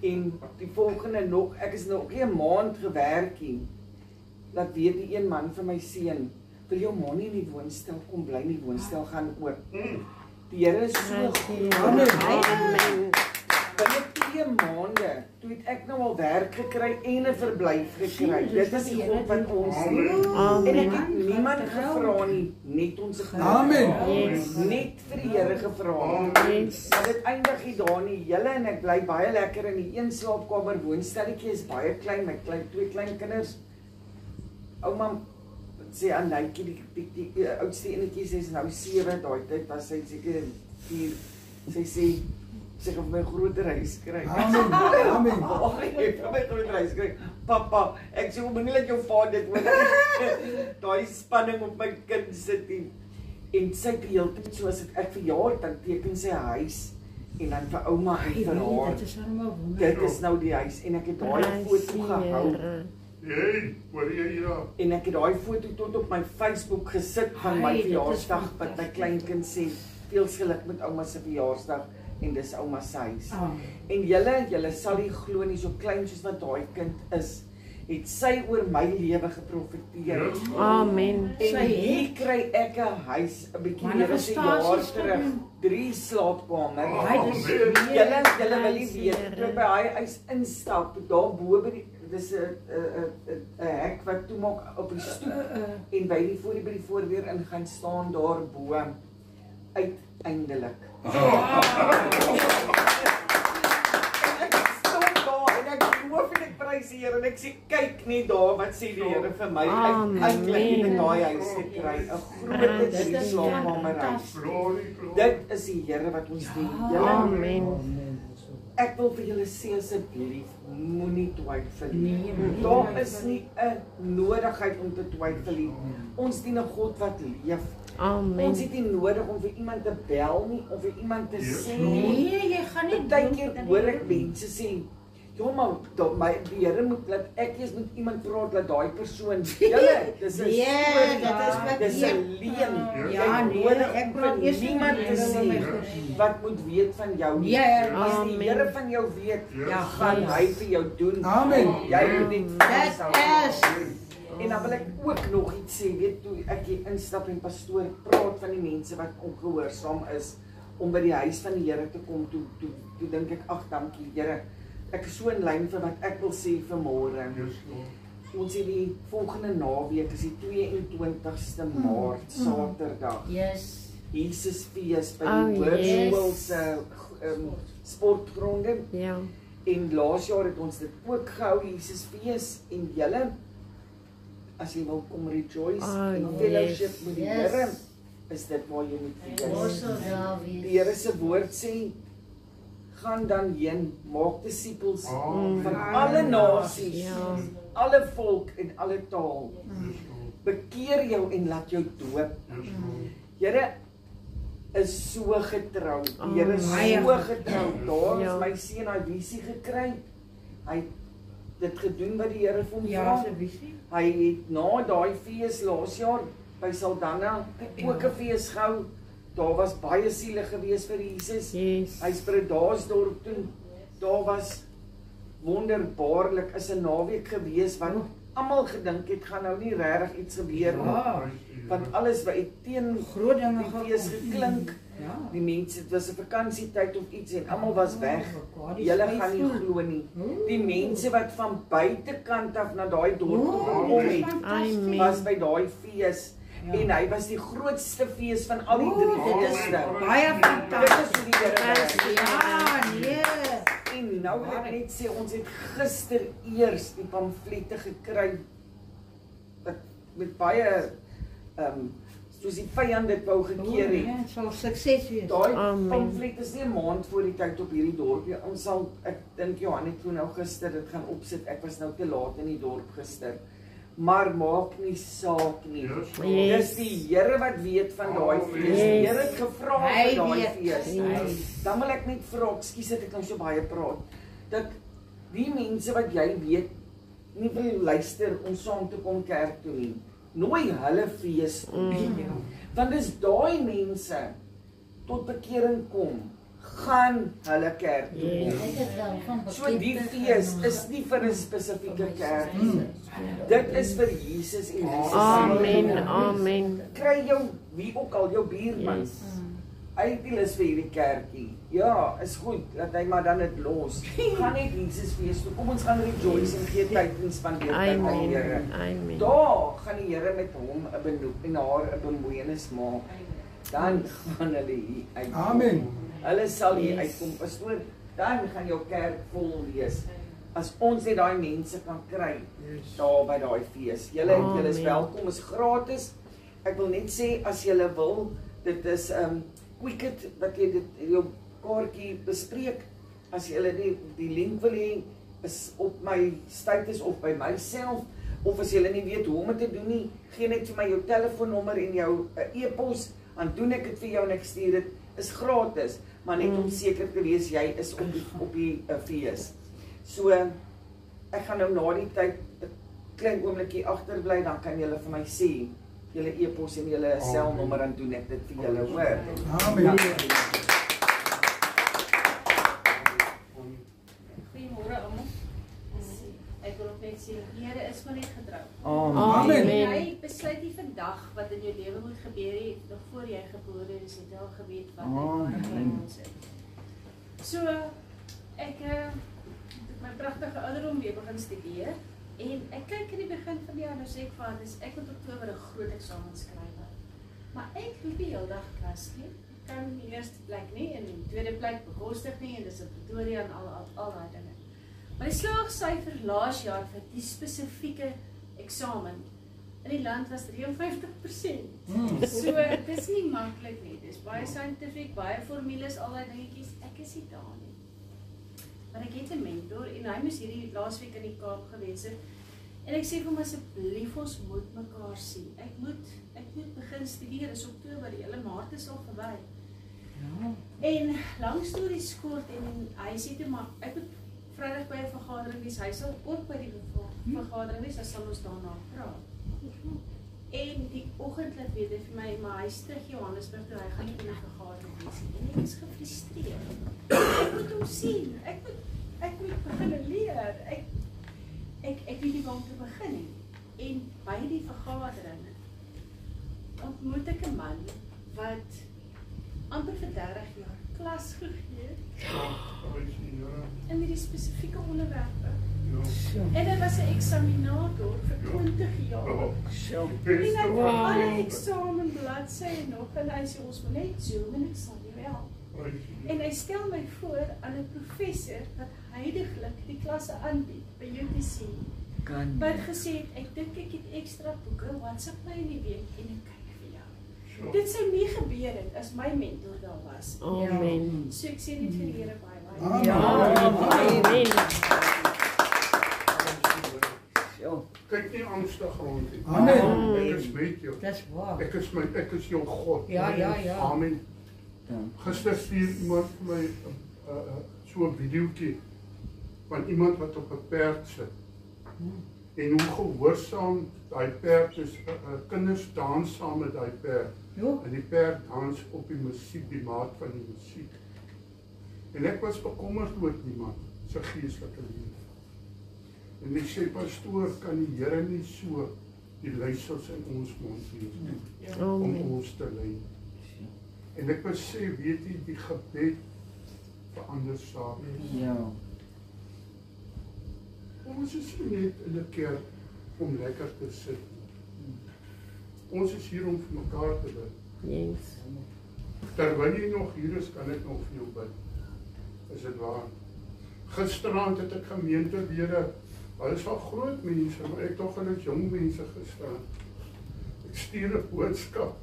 En die volgende nog, ek is nog nie 'n maand gewerk nie. Laat weet die een man vir my seun, wil jou ma nie in die woonstel kom bly, nie woonstel gaan oop. Die Here is so goed. Amen. Binne 2 maande, toe het ek nou al werk gekry en 'n verblyf gekry. Dit is die God wat ons doen. En ek het niemand gevra nie, net ons Amen. Net vir die Here gevra. Yes. Maar dit eindig nie daar nie. Julle en ek bly baie lekker in die een slaapkamer woonstelletjie is baie klein, my twee klein kinders. Ouma sê aan Netjie die oudste enetjie sê nou 7, daai tyd was sy seker 4. Sy gaan my groter huis kry. Amen. Amen. Ek gaan my groter huis kry. Papa, ek sê moenie laat jou vader dit hoor. Daai spanning op my kind sit nie. En sy het die hele tyd so as ek verjaar dan teken sy 'n huis en dan vir ouma en vir haar. Dit is nou die huis en ek het daai foto gehou. Hey, hoor jy ja? En ek het daai foto tot op my Facebook gesit van my verjaarsdag wat my kleinkind sê, veel geluk met ouma se verjaarsdag en dis ouma se huis. En julle sal nie glo nie, so klein soos wat daai kind is, het sy oor my lewe geprofeteer. Amen. En hier kry ek 'n huis, 'n bietjie meer as 'n jaar terug, 3 slaapkamers. Julle wil nie weet, toe by hy huis instap, daar bo by die, dis 'n hek wat toe maak op die stoep en by die voordeur in gaan staan daar bo uiteindelik. Die Here en ek sê kyk nie daar wat sê die Here vir my eintlik in daai huis gekry 'n groot 3 slaapkamer huis. Dit is die Here wat ons dien. Amen. Ek wil vir julle sê asseblief moenie twyfel nie. Daar is nie 'n nodigheid om te twyfel nie. Ons dien 'n God wat leef. Amen. Ons het nie nodig om vir iemand te bel nie of vir iemand te sê Nee, jy gaan nie partykeer hoor ek mense sê ja, maar die Here moet laat ek eers met iemand praat dat daai persoon julle dis 'n dis 'n leuen. Ja, nee, ek praat eers niemand te sê wat moet weet van jou nie. As die Here van jou weet, gaan hy vir jou doen. Amen. Jy moet net Dit is en dan wil ek ook nog iets sê, weet toe ek hier instap en pastoor praat van die mense wat ongehoorsaam is om by die huis van die Here te kom, toe dink ek, ag dankie Here. Ek is so in lyn vir wat ek wil sê vanmôre. Ons het die volgende naweek, is die 22ste Maart, Saterdag. Yes. Jesus fees by die Hoërskool se sportgronde. Ja. En laas jaar het ons dit ook gehou, Jesus fees, en julle, as jy wil kom rejoice en fellowship met die Here, is dit waar jy moet wees. Die Here se woord sê, gaan dan heen, maak disippels van alle nasies, alle volk en alle taal. Bekeer jou en laat jou doop. Here is so getrou. Die Here is so getrou. Daar is my seun hy visie gekry. Hy het dit gedoen wat die Here vir hom vra. Hy het na daai fees laas jaar by Saldanha ook 'n fees gehou. Daar was baie siele gewees vir Jesus. Hy's by Daasdorp toe. Daar was wonderbaarlik is 'n naweek gewees wat almal gedink het gaan nou nie regtig iets gebeur nie. Want alles wat teen groot dinge fees geklink. Die mense, dit was 'n vakansietyd of iets en almal was weg. Julle gaan nie glo nie. Die mense wat van buitekant af na daai dorp gekom het, was by daai fees. En hy was die grootste fees van al die 3 feeste. Baie fantasties. Dit is hoe die Here werk. Ja, nee. En nou wil ek net sê, ons het gister eers die pamflette gekry met baie soos die vyand dit wou gekeer het. Dit sal sukses wees. Daai pamflet is nie 'n maand voor die tyd op hierdie dorpie. Ons sal, ek dink Johan het nou gister dit gaan opsit. Ek was nou te laat in die dorp gister. Maar maak nie saak nie. Dis die Here wat weet van daai fees. Die Here het gevra vir daai fees. Dan wil ek net vra, ekskuus dat ek nou so baie praat, dat die mense wat jy weet nie wil luister om saam te kom kerk toe nie. Nooi hulle fees toe. Want dis daai mense tot bekering kom, gaan hulle kerk toe kom. So die fees is nie vir 'n spesifieke kerk nie. Dit is vir Jesus en Jesus. Amen, amen. Kry jou wie ook al jou buurman. Hy het nie lus vir hierdie kerkie. Ja, is goed, laat hy maar dan dit los. Gaan net Jesus fees toe. Kom ons gaan rejoice en gee tyd en spandeer tyd aan die Here. Amen. Daar gaan die Here met hom 'n benoem en haar 'n bemoeienis maak. Dan gaan hulle hier uit. Amen. Hulle sal hier uitkom, pastoor. Dan gaan jou kerk vol wees. As ons net daai mense kan kry daar by daai fees. Julle is welkom, is gratis. Ek wil net sê as julle wil, dit is Quicket wat jy dit jou kaartjie bespreek. As julle die link wil hê, is op my status of by myself, of as julle nie weet hoe om dit te doen nie, gee net vir my jou telefoonnommer en jou e-pos, dan doen ek dit vir jou en ek stuur dit. Is gratis, maar net om seker te wees jy is op die fees. So ek gaan nou na die tyd 'n klein oombliekie agterbly, dan kan julle vir my sê julle e-pos en julle selnommer en doen ek dit vir julle, hoor. Amen. Goeiemôre almal. Ek wil ook net sê, die Here is maar net getrou. Amen. En hy besluit nie vandag wat in jou lewe moet gebeur nie, nog voor jy gebore is, het hy al geweet wat hy ons het. So, ek het my pragtige ouderdom weer begin studeer, en ek kyk in die begin van die jaar, nou sê ek vir Hannes, ek moet Oktober 'n groot eksamen skryf. Maar ek hoef nie heel dag klas nie. Ek kan in die eerste plek nie, en in die tweede plek bekostig nie, en dis in Pretoria en al daai dinge. Maar die slaagsyfer laas jaar vir die spesifieke eksamen in die land was 53%. So, dit is nie maklik nie. Dit is baie scientific, baie formules, al die dingetjies. Ek is nie daar nie. Maar ek het 'n mentor, en hy moes hierdie laasweek in die Kaap gewees het. En ek sê vir hom, asseblief, ons moet mekaar sien. Ek moet begin studeer, is Oktober, die hele Maart is al verby. En lang stories kort, en hy sê toe, maar ek moet Vrydag by 'n vergadering wees, hy sal ook by die vergadering wees, dan sal ons daarna praat. En die oggend laat weet hy vir my, maar hy is terug Johannesburg toe, hy gaan nie in die vergadering wees nie. En ek is gefrustreerd. Ek moet hom sien, ek moet begin leer, ek weet nie waar om te begin nie. En by die vergadering ontmoet ek 'n man wat amper vir 30 jaar klas gegee het in hierdie spesifieke onderwerpe. En hy was 'n eksaminator vir 20 jaar. En hy het alle eksamenbladsye nog, en hy sê ons moet net zoom en ek sal jou help. En hy stel my voor aan 'n professor wat heidaglik die klasse aanbied by UTC. Wat gesê het, ek dink ek het ekstra boeke, WhatsApp my in die week en ek kyk vir jou. Dit sou nie gebeur het as my mentor daar was. Amen. So ek sê net vir die Here baie. Amen. Kyk nie angstig rond nie. Amen. Ek is met jou. Dis waar. Ek is jou God. Ja. Amen. Gister stuur iemand vir my so 'n videoetjie van iemand wat op 'n perd sit. En hoe gehoorsaam daai perd is, kinders dans saam met daai perd. En die perd dans op die musiek, die maat van die musiek. En ek was bekommerd oor iemand se geestelike lewe. En ek sê, pastoor, kan die Here nie so die luisters in ons mond wees nie, om ons te lei. En ek wil sê, weet jy, die gebed verander sake. Ons is nie net in 'n kerk om lekker te sit. Ons is hier om vir mekaar te bid. Terwyl jy nog hier is, kan ek nog vir jou bid. Is dit waar? Gisteraand het ek gemeentelede, hulle is al groot mense, maar ek tog hulle is jong mense gisterand. Ek stuur 'n boodskap.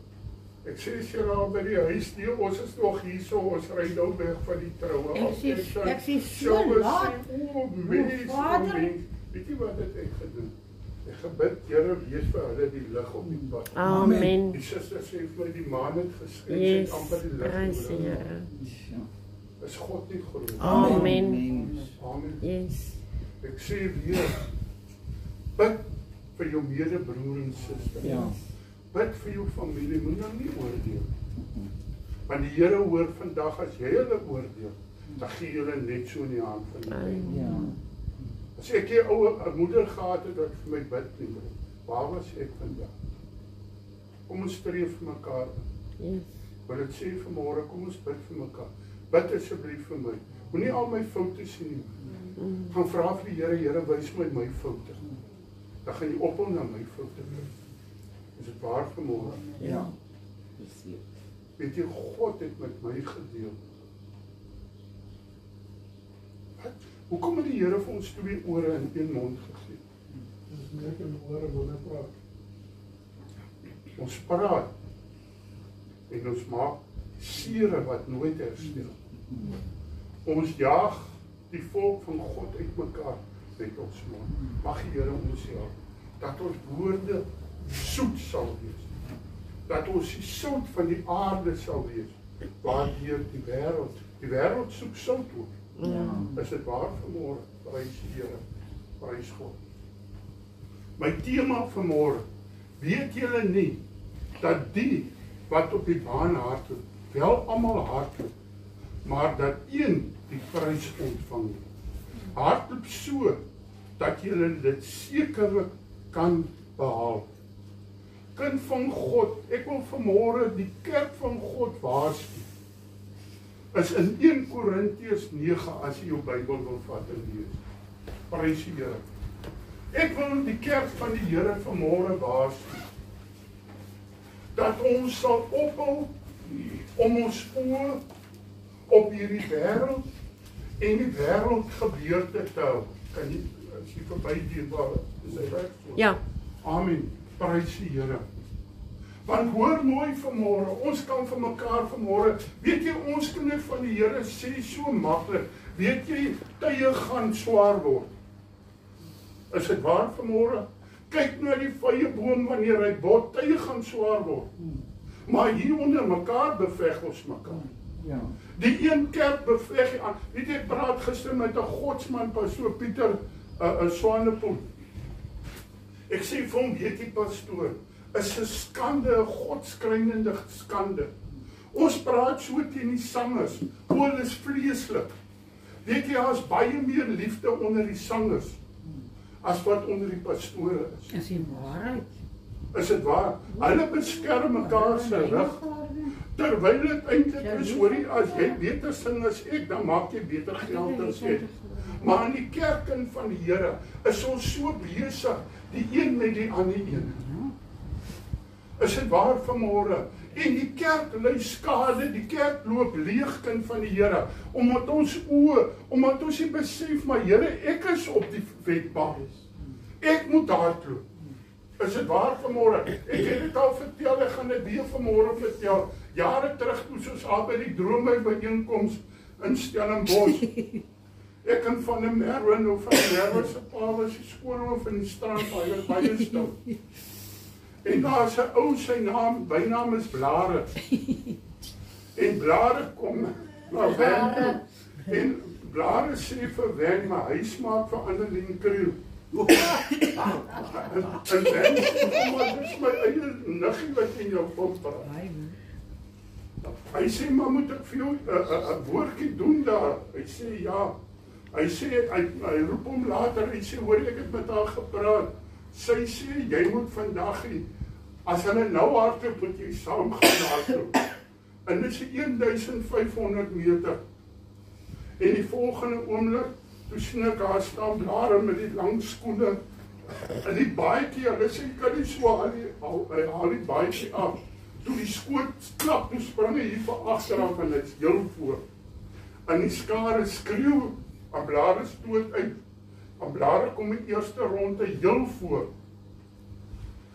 Ek sê as jy daar by die huis nie, ons is nog hier so, ons ry nou weg van die troue. Ek sê so laat. Vader, weet jy wat het ek gedoen? Ek gebid, Here, wees vir hulle die lig op die pad. Amen. Die suster sê vir my, die maan het geskyn, het amper die lig. Is God nie groot? Amen. Yes. Ek sê weer, bid vir jou medebroer en suster. Bid vir jou familie, moet nou nie oordeel. Want die Here hoor vandag, as jy hulle oordeel, dan gee julle net so in die hand van die Here. As ek hier ouwe moeder gehad het, wat vir my bid nie, waar was ek vandag? Kom ons streef vir mekaar. Wil het sê vanmorgen, kom ons bid vir mekaar. Bid asseblief vir my. Moet nie al my foute sien nie. Gaan vra vir die Here, Here, wys my foute. Dan gaan jy ophou na my foute. Is dit waar vanmorgen? Ja. Weet jy, God het met my gedeel. Wat? Hoekom het die Here vir ons 2 ore en 1 mond gegee? Dis net 'n ore wil ek praat. Ons praat en ons maak sere wat nooit herstel. Ons jaag die volk van God uit mekaar met ons mond. Mag die Here ons help dat ons woorde soet sal wees. Dat ons die sout van die aarde sal wees. Waardeur die wêreld soek sout ook. Is dit waar vanmorgen? Prys die Here, prys God. My tema vanmorgen, weet julle nie dat die wat op die baan hardloop, wel almal hardloop, maar dat een die prys ontvang. Hardloop so, dat julle dit sekerlik kan behaal. Kind van God, ek wil vanmôre die kerk van God waarsku. Is in 1 Korintiërs 9 as jy jou Bybel wil vat en lees. Prys die Here. Ek wil die kerk van die Here vanmôre waarsku. Dat ons sal ophou om ons oë op hierdie wêreld en die wêreld gebeurte te hou. Kan jy as jy verby waar is hy reg? Ja. Amen. Prys die Here. Want hoor mooi vanmôre, ons kan vir mekaar vanmôre, weet jy ons kinders van die Here sê so maklik, weet jy tye gaan swaar word. Is dit waar vanmôre? Kyk na die vyeboom wanneer hy bot, tye gaan swaar word. Maar hier onder mekaar beveg ons mekaar. Ja. Die een kerk beveg aan. Weet jy, ek praat gister met 'n godsman, pastoor Pieter Swanepoel. Ek sê vir hom, weet jy pastoor, is 'n skande, 'n godskrynende skande. Ons praat so teen die sangers, hulle is vleeslik. Weet jy, daar is baie meer liefde onder die sangers as wat onder die pastore is. Is die waarheid? Is dit waar? Hulle beskerm mekaar se rug. Terwyl dit eintlik is, hoorie, as jy beter sing as ek, dan maak jy beter geld as ek. Maar in die kerk van die Here is ons so besig, die een met die ander een. Is dit waar vanmôre? En die kerk ly skade, die kerk loop leeg, kind van die Here, omdat ons oë, omdat ons nie besef, maar Here, ek is op die wetbaan. Ek moet hardloop. Is dit waar vanmôre? Ek het dit al vertel, ek gaan dit weer vanmôre vertel. Jare terug toe soos al by die Droomhuis byeenkoms in Stellenbosch. Ek en van die Merwin of van die Merwin se pa was die skoolhoof in die strand, hy was baie stil. En daar is 'n ou, sy bynaam is Blare. En Blare kom na Wen. En Blare sê vir Wen, maar hy smaak vir Annelien Kriel. En Wen, maar dis my eie niggie wat in jou kop praat. Hy sê, maar moet ek vir jou 'n woordjie doen daar? Hy sê ja. Hy sê, hy roep hom later, hy sê, hoor ek het met haar gepraat. Sy sê, jy moet vandag, as hulle nou hardloop, moet jy saam gaan hardloop. En dit is 1500 meter. En die volgende oomblik, toe sien ek haar staan Blare met die lang skoene, en die baadjie, hulle sê, kan nie so haal die baadjie af. Toe die skoot klap, toe spring hy hier van agteraf, en dit is heel voor. En die skare skreeuw, en Blare stoot uit. En Blare kom die eerste ronde heel voor.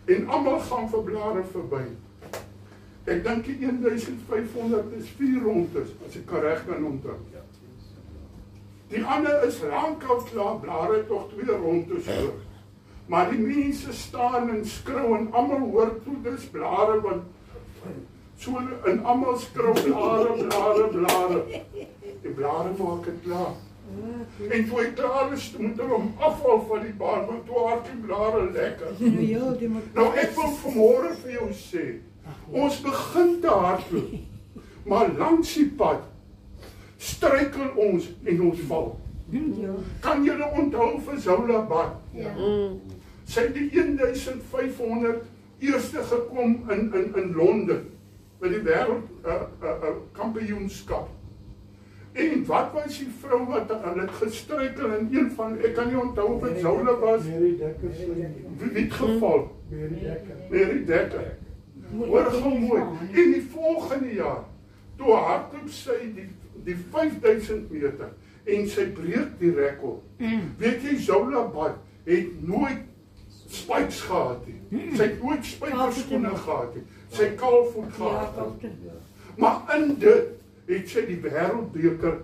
En almal gaan vir Blare verby. Ek dink die 1500 is 4 rondes, as ek kan reg kan onthou. Die ander is lankal klaar, Blare tog 2 rondes voor. Maar die mense staan en skreeu en almal hoor toe, dis Blare, want so en almal skreeu Blare, Blare, Blare. Die Blare maak het klaar. En toe hy klaar is, moet hulle hom afval van die baan, want toe hard die Blare lekker. Nou ek wil vanmôre vir jou sê, ons begin te hardloop, maar langs die pad struikel ons en ons val. Kan julle onthou vir Zola Bad? Sy het die 1500 eerste gekom in Londen, by die wêreld kampioenskap. En wat was die vrou wat het gestruikel in een van, ek kan nie onthou of het Zola was, wie het geval? Mary Dekker. Hoor gou mooi, en die volgende jaar, toe hardloop sy die 5000 meter, en sy breek die rekord. Weet jy, Zola Bad het nooit spikes gehad nie. Sy het nooit spykerskoene gehad nie. Sy het kaalvoet gehad. Maar in dit het sy die wêreldbeker,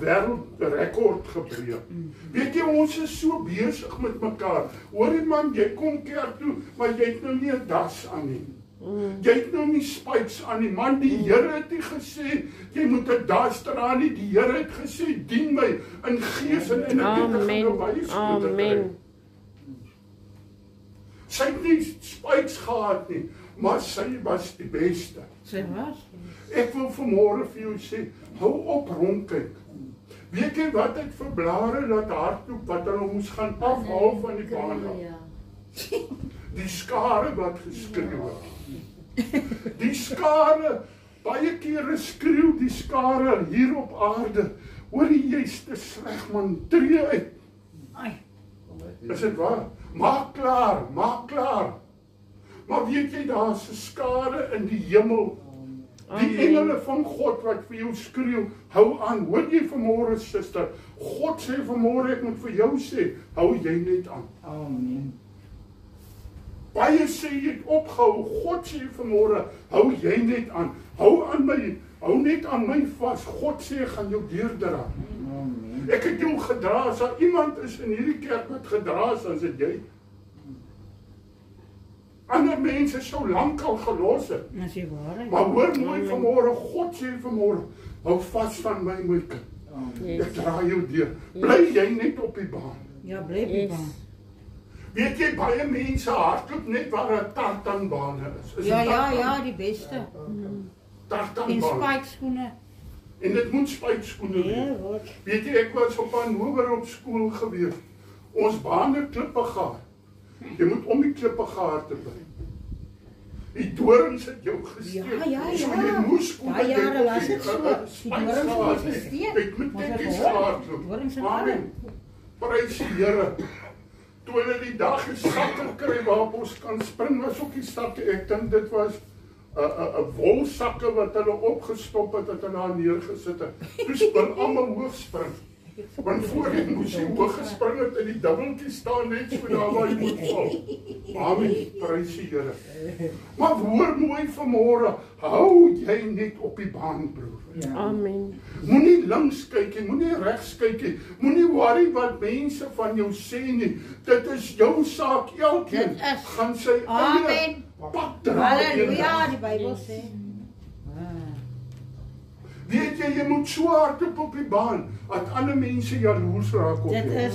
wêreldrekord gebreek. Weet jy, ons is so besig met mekaar. Hoor jy man, jy kom kerk toe, maar jy het nou nie 'n das aan nie. Jy het nou nie spikes aan nie, man, die Here het nie gesê, jy moet 'n das dra nie, die Here het gesê, dien my in gees en in Amen. Sy het nie spikes gehad nie, maar sy was die beste. Sy was. Ek wil vanmôre vir jou sê, hou op rondkyk. Weet jy wat ek vir blare laat hardloop wat hulle moes gaan afhaal van die baan af? Die skare wat geskreeu het. Die skare, baie kere skreeu die skare hier op aarde, hoor jy's te sleg man, tree uit. Is dit waar? Maak klaar, maak klaar. Maar weet jy, daar is 'n skare in die hemel. Die engele van God wat vir jou skreeu, hou aan. Hoor jy vanmôre, suster? God sê vanmôre, ek moet vir jou sê, hou jy net aan. Amen. Baie sê jy het opgehou. God sê vanmôre, hou jy net aan. Hou aan my, hou net aan my vas. God sê, ek gaan jou deurdra. Amen. Ek het jou gedra. As daar iemand is in hierdie kerk wat gedra is, dan is dit jy. Ander mense sou lankal gelos het. Dis die waarheid. Maar hoor mooi vanmôre, God sê vanmôre, hou vas van my kind. Ek dra jou deur. Bly jy net op die baan. Ja, bly op die baan. Weet jy, baie mense hardloop net waar 'n tartanbane is. Ja, die beste. En Tartanbaan. spykskoene. En dit moet spykskoene wees. Weet jy, ek was op Hannover op skool gewees. Ons bane klippe gehad. Jy moet om die klippe gehardloop. Die dorings het jou gesteek. Ja. So jy moes skoene Ja, het dat was het so. Die dorings het ons Ek gesteek. moet Maar net dit iets hoor, hardloop. dorings en Amen. Prys die Here. Toe hulle die dag die sakke kry waarop ons kan spring, was ook die sakke, ek dink dit was 'n wolsakke wat hulle opgestop het, dat hulle daar neergesit het. Toe spring almal hoog spring. Want voorheen moes jy hoog gespring het en die dubbeltjie staan net so daar waar jy moet val. Amen, prys die Here. Maar hoor mooi vanmôre, hou jy net op die baan, broer. Amen. Moenie links kyk nie, moenie regs kyk nie. Moenie worry wat mense van jou sê nie. Dit is jou saak, elkeen Dit is. gaan sy eie Amen. pad dra. Halleluja, die Bybel sê. Weet jy moet so hardloop op die baan, dat ander mense jaloers raak op jou. Dit is.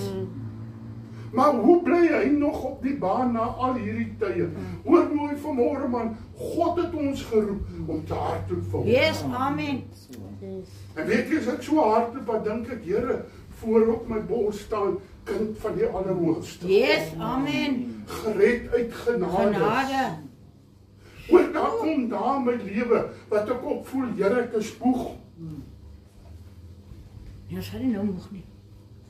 Maar hoe bly hy nog op die baan na al hierdie tye? Hoor mooi vanmôre man, God het ons geroep om te hardloop vir hom. Yes, amen. En weet jy, as ek so hardloop, dan dink ek, Here, voor op my bors staan, kind van die Allerhoogste. Yes, amen. Gered uit genade. Genade. Hoor, daar kom daar my lewe, wat ek ook voel, Here, ek is moeg. Ja, sal nie nou moeg nie.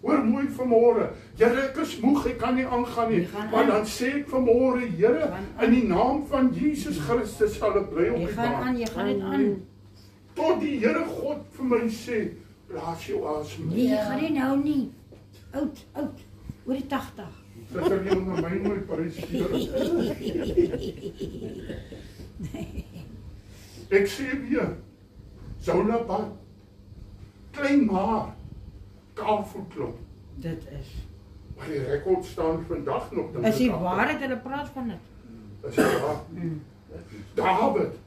Hoor mooi vanmôre, Here, ek is moeg, ek kan nie aangaan nie. Maar dan sê ek vanmôre, Here, in die naam van Jesus Christus sal ek bly op Jy die gaan baan. aan, jy gaan dit aan. Tot die Here God vir my sê, blaas jou asem. Nee, jy gaan nie nou nie. Oud, oor die 80. Dis er jy na my nooit prys die Here. Ek sê weer, Zola Bad, klein maar, kaalvoetklop. Dit is. Maar die rekord staan vandag nog. Is die waarheid, hulle praat van dit. Is die waar? David,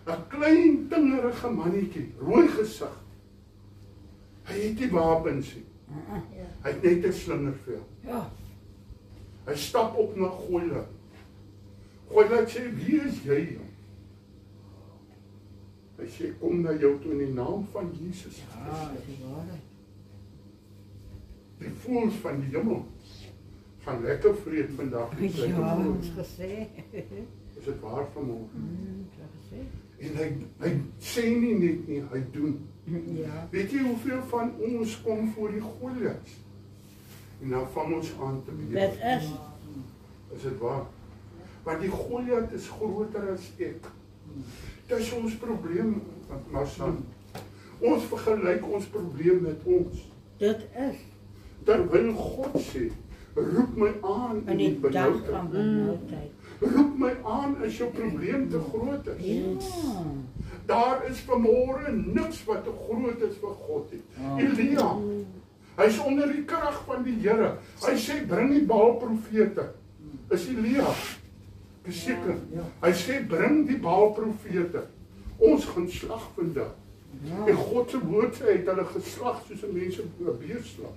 'n klein tingerige mannetjie, rooi gesig. Hy het nie wapens nie. Hy het net 'n slingervel. Ja. Hy stap op na Goliat. Goliat sê, wie is jy? Hy sê, kom na jou toe in die naam van Jesus. Ja, die waarheid. Die voëls van die hemel gaan lekker vreet vandag. Ja, ons gesê. Is dit waar vanmôre? Ja, gesê. En hy sê nie net nie, hy doen. Ja. Weet jy hoeveel van ons kom voor die Goliat? En dan vang ons aan te bewe. Dit is. Is dit waar? Want die Goliat is groter as ek. Dit is ons probleem, Marsan. Ons vergelyk ons probleem met ons. Dit is. Terwyl God sê, roep my aan In die dag van benoudheid. benoudheid. Roep my aan as jou probleem te groot is. Ja. Daar is vanmôre niks wat te groot is vir God nie. Elia, hy's onder die krag van die Here. Hy sê bring die Baal-profete. Is Elia beseker? Hy sê bring die Baal-profete. Ons gaan slag vandag. En God se woord sê hy het hulle geslag soos 'n mens 'n bees slag.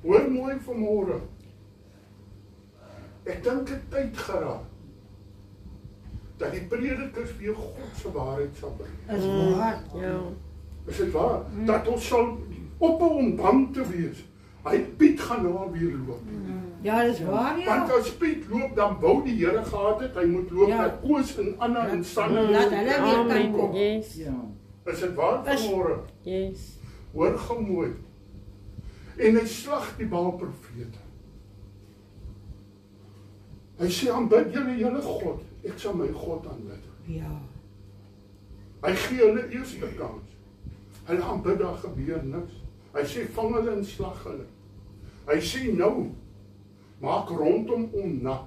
Hoor mooi vanmôre. Ek dink dit tyd geraak dat die predikers weer God se waarheid sal bring. Is waar. Ja. Is dit waar? Dat ons sal ophou om bang te wees. Hy Piet gaan nou weer loop. Ja, dis waar, ja. Want as Piet loop, dan wou die Here gehad het, hy moet loop Ja. met Koos en Anna en Sanne. Laat hulle weer kan Amen. kom. Yes. Is dit waar vanmôre? Yes. Hoor gou mooi. En hy slag die Baal profete. Hy sê, aanbid julle God. Ek sal my God aanbid. Ja. Hy gee hulle eerste kans. Hulle aanbid, daar gebeur niks. Hy sê, vang hulle en slag hulle. Hy sê nou, maak rondom nat.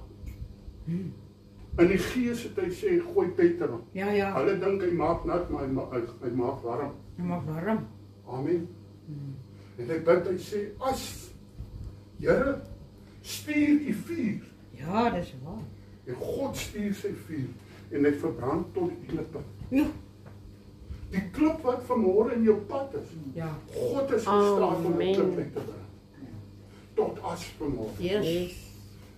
In die gees het hy sê, gooi Peter op. Ja, ja. Hulle dink hy maak nat, maar hy maak warm. Maar waarom? Amen. En hy bid, hy sê, as Here, stuur die vuur. Ja, dis waar. En God stuur sy vuur en hy verbrand tot die klippe. Ja. Die klip wat vanmôre in jou pad is. Ja. God is in staat om 'n Amen. klip uit te bring. Tot as vanmôre. Yes.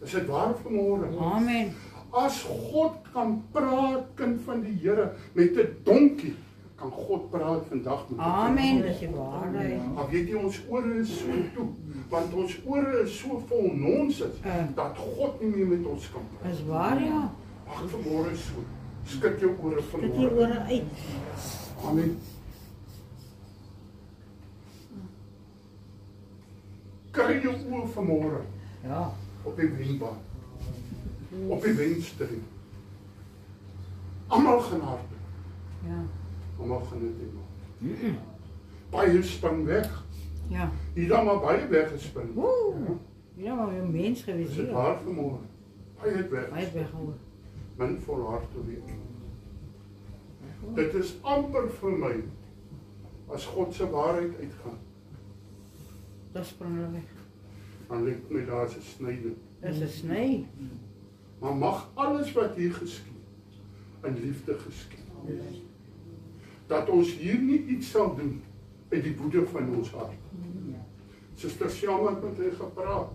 Is dit waar vanmôre? Amen. As God kan praat, kind van die Here, met 'n donkie, kan God praat vandag met 'n Amen, dis die waarheid. Maar weet jy, ons ore is so toe, want ons ore is so vol nonsens, dat God nie meer met ons kan praat. Dis waar, ja. Maak vanmôre so, skud jou ore Dit die vanmôre. ore uit. Amen. Kry jou oë vanmôre Ja. op die wenbaan, op die wenstreep. Almal gaan hard, Ja. almal gaan dit doen. Baie spring weg, Ja. hier dan maar baie weggespring. Woe. Ja, maar een mens geweest Is dit hier. waar vanmôre? Baie het weg. Hy het weggehoor. Min volhard te wees. Dit is amper vir my as God se waarheid uitgaan. Dat sprong hulle weg. Dan lyk my daar's 'n snyding. Dis 'n sny. Maar mag alles wat hier geskied in liefde geskied. Dat ons hier nie iets sal doen uit die woede van ons hart. Suster Selma het met hy gepraat.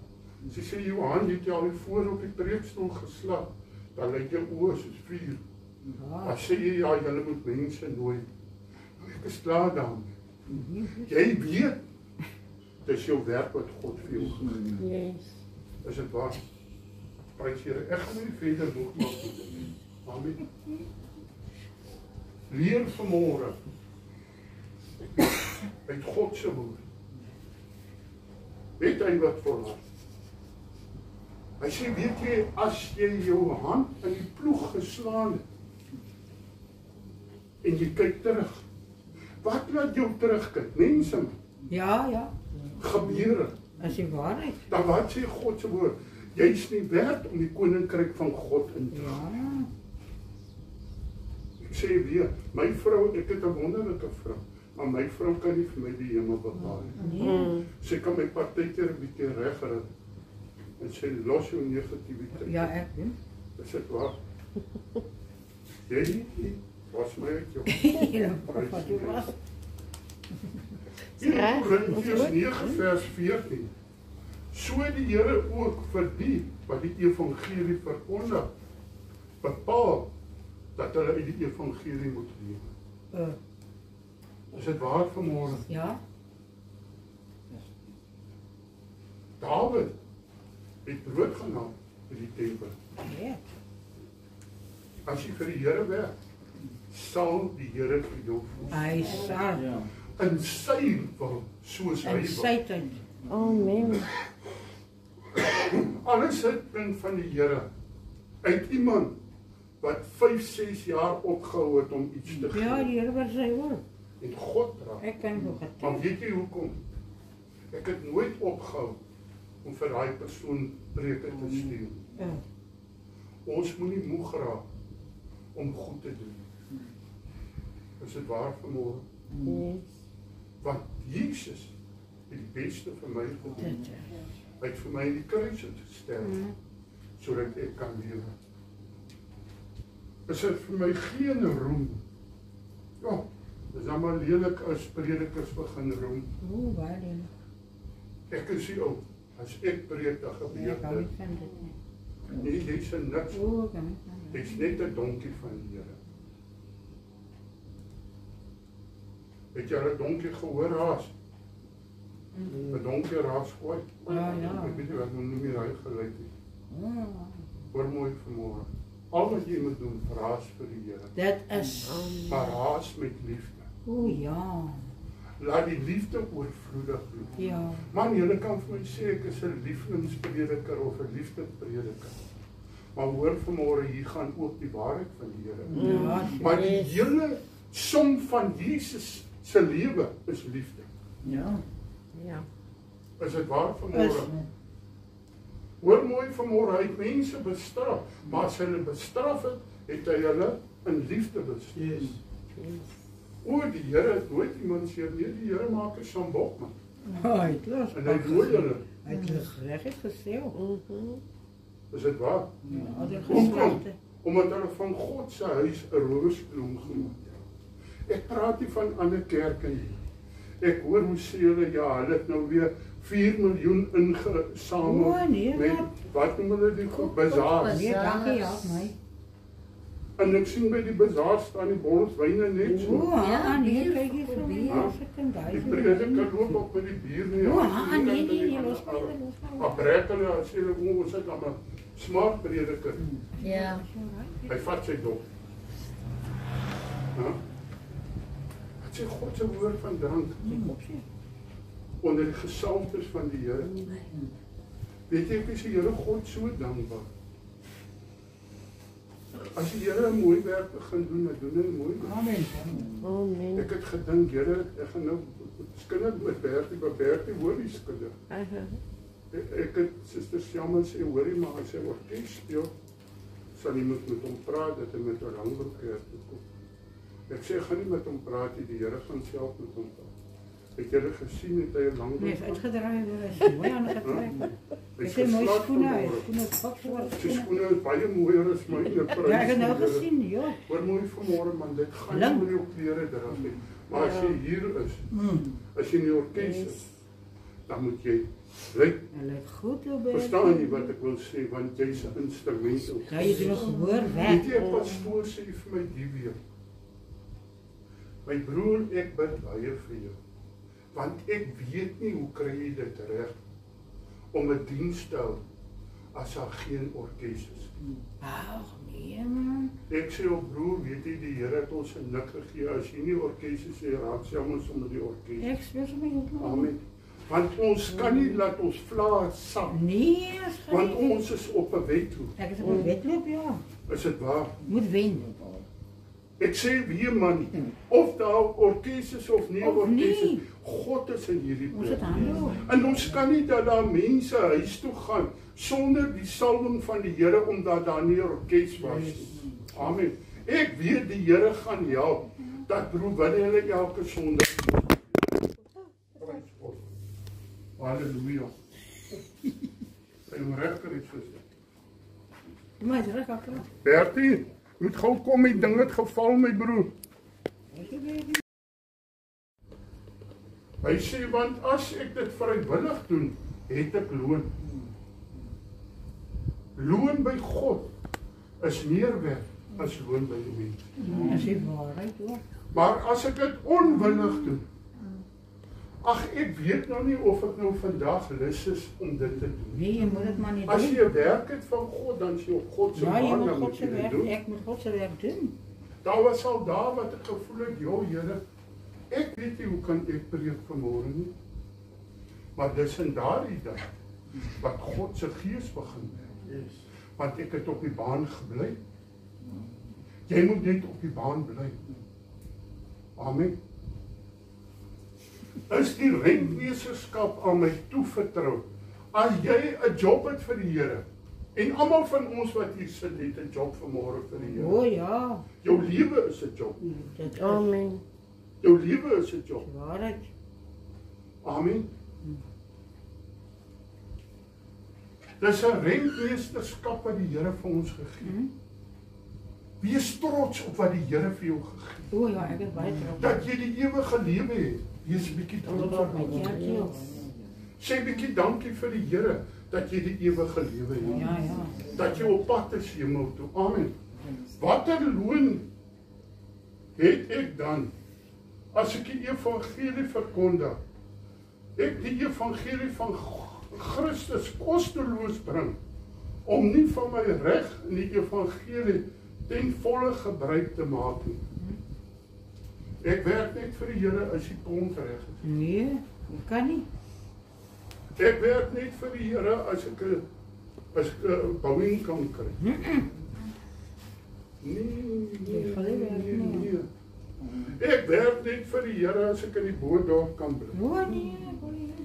Sy sê Johan, jy het jou al voor op die preekstoel geslag. Dan lyk jou oë soos vuur. Dan sê jy ja, julle moet mense nooi. Nou, ek is klaar daarmee. Jy weet, dis jou werk wat God vir jou gee. Yes. Is dit waar? Prys Here, ek gaan nie verder nog maak nie. Amen. Leer vanmôre uit God se woord. Weet hy wat volhard? Hy sê, weet jy, as jy jou hand in die ploeg geslaan het, en jy kyk terug, wat laat jou terugkyk? Mense, Ja, ja. gebeure. Dis die waarheid. Dan wat sê God se woord? Jy's nie werd om die koninkryk van God in te gaan. Ja. Ek sê weer, my vrou, ek het 'n wonderlike vrou, maar my vrou kan nie vir my die hemel bepaal nie. Nee. Sy kan my partykeer 'n bietjie regry. En sy los jou negativiteit. Ja, ek weet. Dis dit waar. Jy was my uit jou. Ja, wat jy was. In Korintiërs 9 vers 14. So die Here ook vir die wat die evangelie verkondig, bepaal dat hulle uit die evangelie moet lewe. Is dit waar vanmôre? Ja. Dawid het brood geneem in die tempel. Ja. As jy vir die Here werk, sal die Here vir jou voed. Hy sal. In sy wil, soos hy En wil. sy tyd. Amen. Alles het kind van die Here uit iemand wat 5-6 jaar opgehou het om iets te gee. Ja, die Here wat sy wil. En God dra. Ek kan nog Maar getuig. weet jy hoekom? Ek het nooit opgehou om vir daai persoon preke te stuur. Ja. Ons moenie moeg raak om goed te doen. Is dit waar vanmôre? Yes. Want Jesus het die beste vir my gedoen. Dit. Hy het vir my in die kruis gesterf, sodat ek kan lewe. Is dit vir my geen roem? Ja, dis dan maar lelik as predikers begin roem. Waar die? Ek is die ou, as ek preek, dan Ja, gebeur kan nie dit. van dit nie. Nee, jy sê niks. Kan nie van dit. Ek's net 'n donkie van die Here. Het jy al 'n donkie gehoor raas? 'n donkie raas ooit. Ek weet nie wat noem nie daai geluid nie. Hoor mooi vanmôre. Al wat jy moet doen, raas vir die Here. Dit is. Maar raas met liefde. O ja. Laat die liefde oorvloedig bloei. Ja. Man, julle kan vir my sê ek is 'n liefdesprediker of 'n liefdeprediker. Maar hoor vanmôre, hier gaan ook die waarheid van die Here. Ja, Maar die hele som van Jesus se lewe is liefde. Ja. Is dit waar vanmôre? Hoor mooi vanmôre, hy het mense bestraf, maar as hy hulle bestraf het, het hy hulle in liefde bestraf. O, die Here het nooit iemand seer nie, die Here maak 'n sambok man. Hy het los. En hy nooi hulle. Hy het reg gesê. Is dit waar? Ja, Hoekom? Omdat hulle van God se huis 'n rowersklomp gemaak het. Ek praat nie van ander kerke nie. Ek hoor hoe sê hulle, ja, hulle het nou weer 4 miljoen ingesamel met, wat noem hulle die goed, bazaars. Nee, dankie, ja, my. En ek sien by die bazaar staan die bottels wyne net so. Nee, kyk hier vir my, as ek kan daai. Die prediker loop op met die bier nie. Nee, los my. Maar breek hulle, as hulle ons het dan 'n smart prediker. Ja. Hy vat sy dop. Wat sê God se woord van drank? Onder die gesalftes van die Here. Weet jy, ek is die Here God so dankbaar. As die Here 'n mooi werk begin doen, dan doen hy mooi. Amen. Ek het gedink, Here, ek gaan nou skinder met Bertie hoor die skinder. Ek het Suster Sjamma sê, hoorie maar, as hy orkes speel, sal jy met hom praat, dat hy met 'n langbroek kerk toe kom. Ek sê, gaan nie met hom praat nie, die Here gaan self met hom praat. Het julle gesien, het hy 'n langbroek? Nee, hy het uitgedraai, hy is mooi aan getrek. Ek sê mooi skoene, sy skoene is baie mooier as myne prys. Ja, ek het nou gesien, ja. Hoor mooi vanmôre man, dit gaan nie oor jou klere dra nie. Maar as jy hier is, as jy in die orkes is, dan moet jy lyk. Hy lyk goed, verstaan jy wat ek wil sê, want jy's 'n instrument. Ja, jy doen nog gehoor werk. Weet jy, 'n pastoor sê vir my die weer. My broer, ek bid baie vir jou. Want ek weet nie hoe kry jy dit reg om 'n diens te hou as daar geen orkes is. Ag nee man. Ek sê op broer, weet jy, die Here het ons 'n nik gegee. As jy nie orkes is, jy raak jammer sonder die orkes. Ek speel sommer goed. Amen. Want ons kan nie laat ons vla sak. Nee, want ons is op 'n wedloop. Ek is op 'n wedloop, ja. Is dit waar? Moet wen. Ek sê weer man, of daar orkes is of nie orkes is, God is in hierdie plek. En ons kan nie dat daar mense huis toe gaan sonder die salwing van die Here omdat daar nie orkes was nie. Amen. Ek weet die Here gaan help dat broer wanneer hulle elke Sondag. Halleluja. En regter is gesê. Maar jy reg akter. Bertie, moet gou kom, die ding het geval my broer. Hy sê, want as ek dit vrywillig doen, het ek loon. Loon by God is meer werd as loon by die mens. Dis die waarheid hoor. Maar as ek dit onwillig doen, ag ek weet nou nie of ek nou vandag lus is om dit te doen. Nee, jy moet dit maar nie doen. As jy 'n werk het van God, dan sê jy op God se baan, dan moet jy dit doen. Ek moet God se werk doen. Daar was al daar wat ek gevoel het, "Jo Here, ek weet nie hoe kan ek preek vanmôre nie." Maar dis in daardie dag wat God se gees begin werk. Want ek het op die baan gebly. Jy moet net op die baan bly. Amen. Is die rentmeesterskap aan my toevertrou. As jy 'n job het vir die Here, en almal van ons wat hier sit het 'n job vanmôre vir die Here. O ja. Jou lewe is 'n job. Amen. Jou lewe is 'n job. Waarheid. Amen. Dis 'n rentmeesterskap wat die Here vir ons gegee het. Wees trots op wat die Here vir jou gegee het. O ja, ek is baie trots. Dat jy die ewige lewe het. Wees 'n bietjie dankbaar. Sê 'n bietjie dankie vir die Here dat jy die ewige lewe het. Ja, ja. Dat jy op pad is hemel toe. Amen. Watter loon het ek dan as ek die evangelie verkondig? Ek die evangelie van Christus kosteloos bring, om nie van my reg in die evangelie ten volle gebruik te maak nie. Ek werk net vir die Here as die pond reg is. Nee, ek kan nie. Ek werk net vir die Here as ek 'n bouing kan kry. Nee. Ek werk net vir die Here as ek in die bootdorp kan bly. Nee,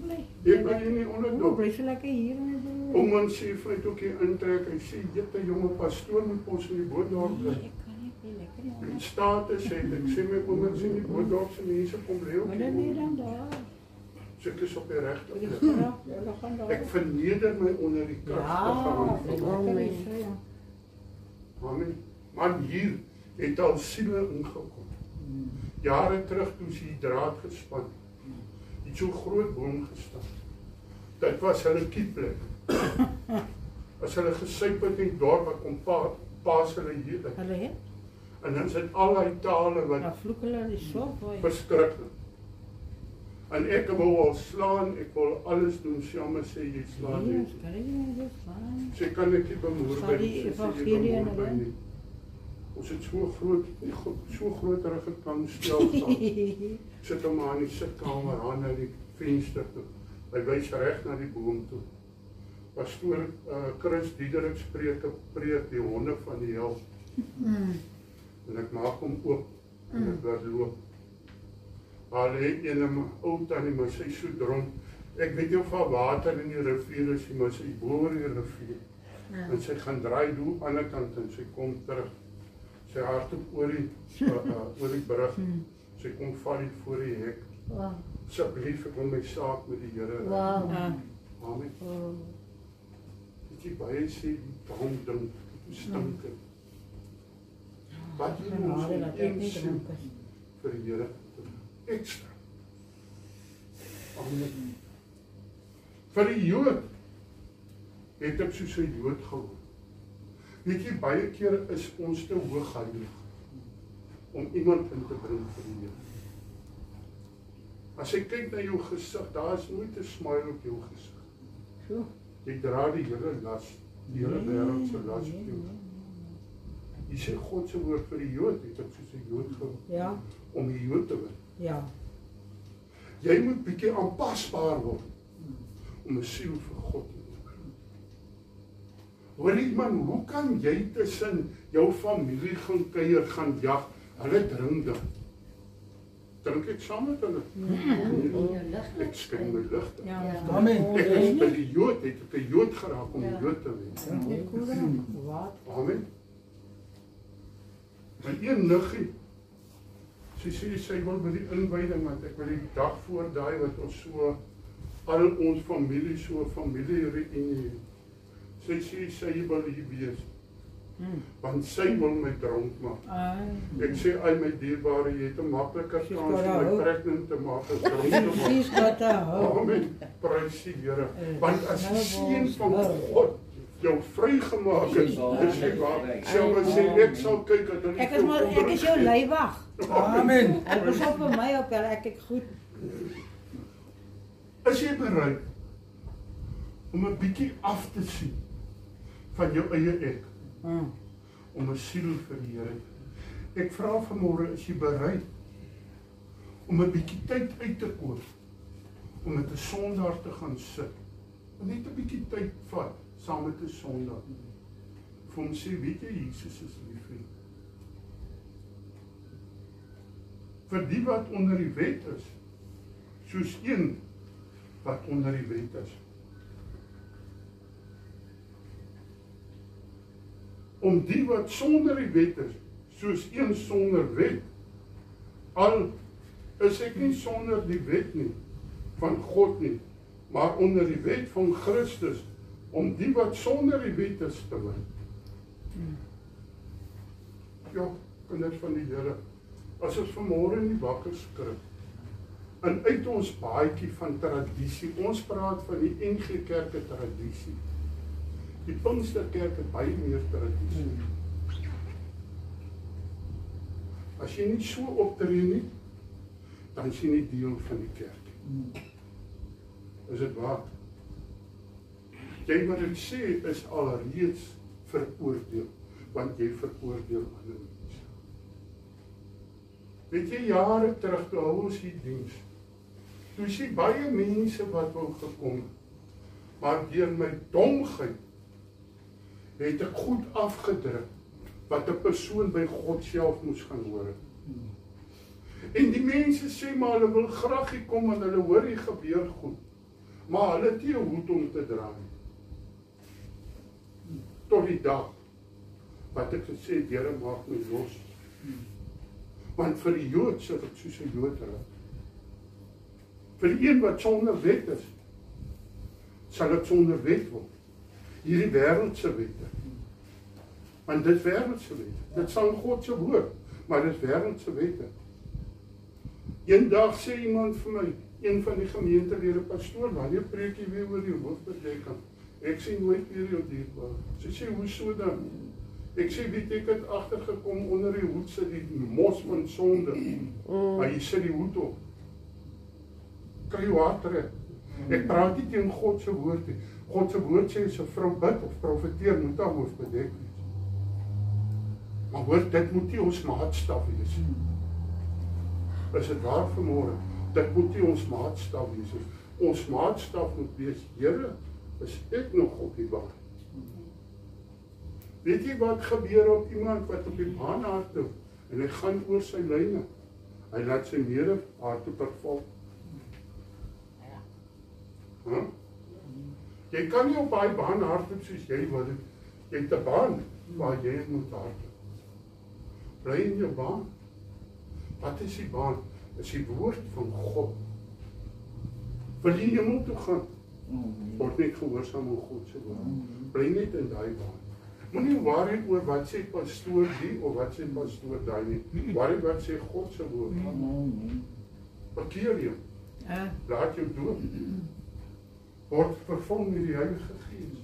bly. Ek bly nie onder dorp. Bly so lekker hier in die boot. Oom sê vir my ook hier intrek, hy sê, "Jette jonge pastoor moet ons in die bootdorp bly." Ek kan nie lekker nie. En status sê, ek sê my oom sê die bootdorp se mense kom bly ook. Maar dan nie dan daar. So ek is op die regte plek. Ja, gaan daar. Ek verneder my onder die kragtige hand van God. Amen. Man, hier het al siele ingekom. Jare terug toe sy draad gespan. Het so groot boom gestaan. Dit was hulle kietplek. As hulle gesuip het in die dorp, wat kom paas hulle hier. Hulle het? En dan sit al die tale wat Dan vloek hulle die sop. verskriklik. En ek wou al slaan, ek wil alles doen, Sjama sê, jy slaan nie. Sy kan ek nie bemoer by nie. Ons het so groterige kanstel staan. Sit hom aan die sitkamer, aan na die venster toe. Hy wys reg na die boom toe. Pastoor Chris Diederik preek die honde van die hel. En ek maak hom oop en ek laat loop. Maar hy het een ou tannie, maar sy so dronk. Ek weet nie of daar water in die rivier is, maar sy bo oor die rivier. En sy gaan draai toe aan die ander kant en sy kom terug. Sy hardloop oor die brug. Sy kom val hier voor die hek. Asseblief, ek wil my saak met die Here reg. Amen. Het jy baie sê die dom ding, die stink. Wat jy ons een vir die Here ekstra. Amen. Vir die Jood het ek soos 'n Jood geword. Weet jy, baie kere is ons te hoogheilig om iemand in te bring vir die Here. As jy kyk na jou gesig, daar is nooit 'n smile op jou gesig. Jy dra die hele las, die hele wêreld se las op jou. Jy sê God se woord vir die Jood, het ek soos 'n Jood geword, om die Jood te word. Ja. Jy moet bietjie aanpasbaar word om 'n siel vir God te word. Hoorie man, hoe kan jy tussen jou familie gaan kuier, gaan jag? Hulle drink dan. Drink ek saam met hulle? Ek skyn my ligte. Amen. Ek is by die Jood, het ek 'n Jood geraak om die Jood te wees. Amen. My een niggie, sy sê sy wil by die inwyding, want ek wil die dag voor daai wat ons so, al ons familie, so 'n familie-reunie. Sy sê sy wil hier wees. Want sy wil my dronk maak. Ek sê, ai my dierbare, jy het 'n makliker kans om my pregnant te maak as dronk te maak. Amen. Prys die Here. Want as die seun van God jou vrygemaak het, is jy waar. Sjou sê, ek sal kyk dat hulle Ek is jou leiwag. Amen. Ek is op vir my op, ek kyk goed. Is jy bereid om 'n bietjie af te sien van jou eie ek? Om 'n siel vir die Here. Ek vra vanmôre, is jy bereid om 'n bietjie tyd uit te koop om met 'n sondaar te gaan sit? Net 'n bietjie tyd vat saam met 'n sondaar. Vir hom sê, weet jy, Jesus is lief vir jou. Vir die wat onder die wet is, soos een wat onder die wet is. Om die wat sonder die wet is, soos een sonder wet. Al is ek nie sonder die wet nie, van God nie, maar onder die wet van Christus, om die wat sonder die wet is te win. Ja, kinders van die Here, as ons vanmôre in die wakker skrik, en uit ons baadjie van tradisie, ons praat van die NG Kerke tradisie. Die Pinksterkerk het baie meer tradisie. As jy nie so optree nie, dan is jy nie deel van die kerk nie. Is dit waar? Jy wat ek sê is alreeds veroordeel, want jy veroordeel ander mense. Weet jy, jare terug, toe hou ons die diens, toe sien baie mense wat wou gekom, maar deur my domheid het ek goed afgedruk wat 'n persoon by God self moes gaan hoor. En die mense sê maar hulle wil graag hier kom en hulle hoor hier gebeur goed, maar hulle het nie 'n hoed om te dra nie. Tot die dag wat ek gesê, Here maak my los. Want vir die Jood sal ek soos 'n Jood hulle. Vir die een wat sonder wet is, sal ek sonder wet word. Hierdie wêreldse wette. Want dit is wêreldse wette. Dit sal God se woord, maar dit is wêreldse wette. Eendag sê iemand vir my, een van die gemeentelede, pastoor, wanneer preek jy weer oor die hoofbedekking? Ek sê nooit weer jou dierbaar. Sy sê, hoe so dan? Ek sê, weet ek het agtergekom onder die hoed sit die mos van sonde, maar jy sit die hoed op. Kry jou hart reg. Ek praat nie teen God se woord nie. God se woord sê, as 'n vrou bid of profeteer, moet haar hoof bedek wees. Maar hoor, dit moet nie ons maatstaf wees. Is dit waar vanmôre? Dit moet nie ons maatstaf wees. Ons maatstaf moet wees, Here, is ek nog op die baan? Weet jy wat gebeur op iemand wat op die baan hardloop en hy gaan oor sy lyne? Hy laat sy mede hardloper val. Huh? Jy kan nie op daai baan hardloop soos jy wil. Jy het 'n baan waar jy moet hardloop. Bly in jou baan. Wat is die baan? Is die woord van God. Wil jy hemel toe gaan? Word net gehoorsaam aan God se woord. Bly net in daai baan. Moenie worry oor wat sê pastoor die of wat sê pastoor daai nie. Worry wat sê God se woord. Bekeer jou. Laat jou doop. Word vervul met die Heilige Gees.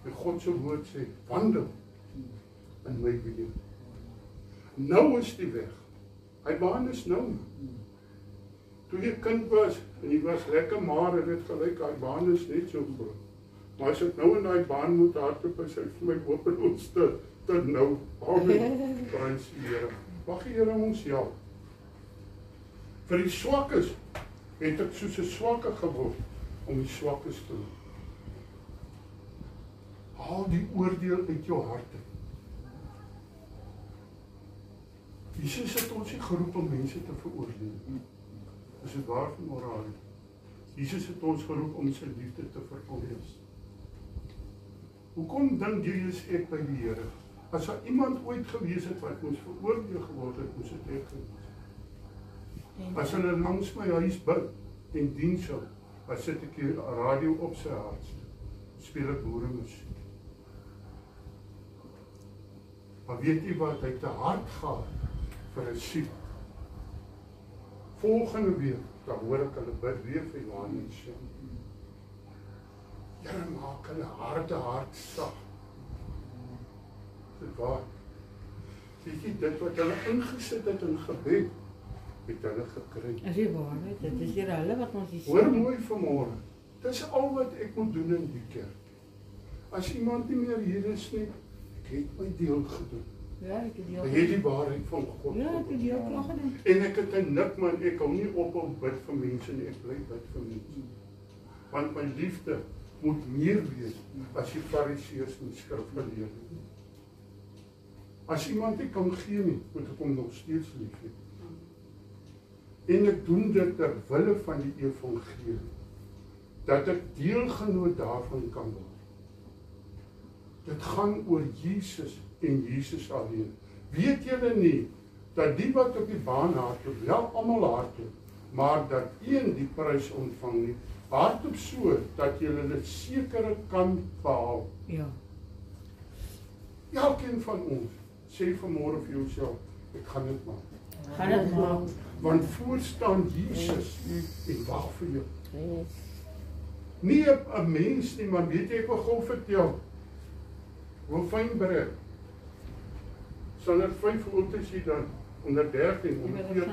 En God se woord sê, wandel in my weë. Nou is die weg. Hy baan is nou. Toe jy kind was, en jy was lekker maar, het dit gelyk, hy baan is net so groot. Maar as ek nou in die baan moet hardloop, is hy vir my hopeloos tot nou. Amen. Prys die Here. Mag die Here ons help. Vir die swakkes het ek soos 'n swakke geword om die swakkes te doen. Haal die oordeel uit jou harte. Jesus het ons nie geroep om mense te veroordeel. Is dit waar van moraal? Jesus het ons geroep om sy liefde te verkondig. Hoekom dink jy is ek by die Here? As daar iemand ooit gewees het wat ons veroordeel geword het, moes dit ek gewees. As hulle langs my huis bid en dien sou, as sit ek die radio op sy hart, speel ek boeremusiek. Maar weet jy wat, hy het 'n hart gehad vir 'n siek. Volgende week, dan hoor ek hulle bid weer vir Johannes. Here, maak hulle hart sag. Dit waar. Weet jy, dit wat hulle ingesit het in gebed, het hulle gekry. Is die waarheid, dit is hier hulle wat ons hier hoor mooi vanmôre, dis al wat ek moet doen in die kerk. As iemand nie meer hier is nie, ek het my deel gedoen. Ja, ek het deel gedoen. Ek het die waarheid van God ja, ek het deel klaar gedoen. En ek het 'n nik, man, ek hou nie op om bid vir mense nie, ek bly bid vir mense. Want my liefde moet meer wees as die Fariseërs en skrifgeleerdes. As iemand nie kan gee nie, moet ek hom nog steeds lief hê. En ek doen dit ter wille van die evangelie, dat ek deelgenoot daarvan kan word. Dit gaan oor Jesus en Jesus alleen. Weet julle nie, dat die wat op die baan hardloop, wel almal hardloop, maar dat een die prys ontvang nie, hardloop so, dat julle dit sekere kan behaal. Ja. Elkeen van ons, sê vanmôre vir jouself, ek gaan dit maak. Gaan dit maak. Want voor staan Jesus en wag vir jou. Nie 'n mens nie, maar weet jy, ek wil gou vertel. Hoe fyn breek. Staan er 5 auto's hier dan? Onder 13, onder 14,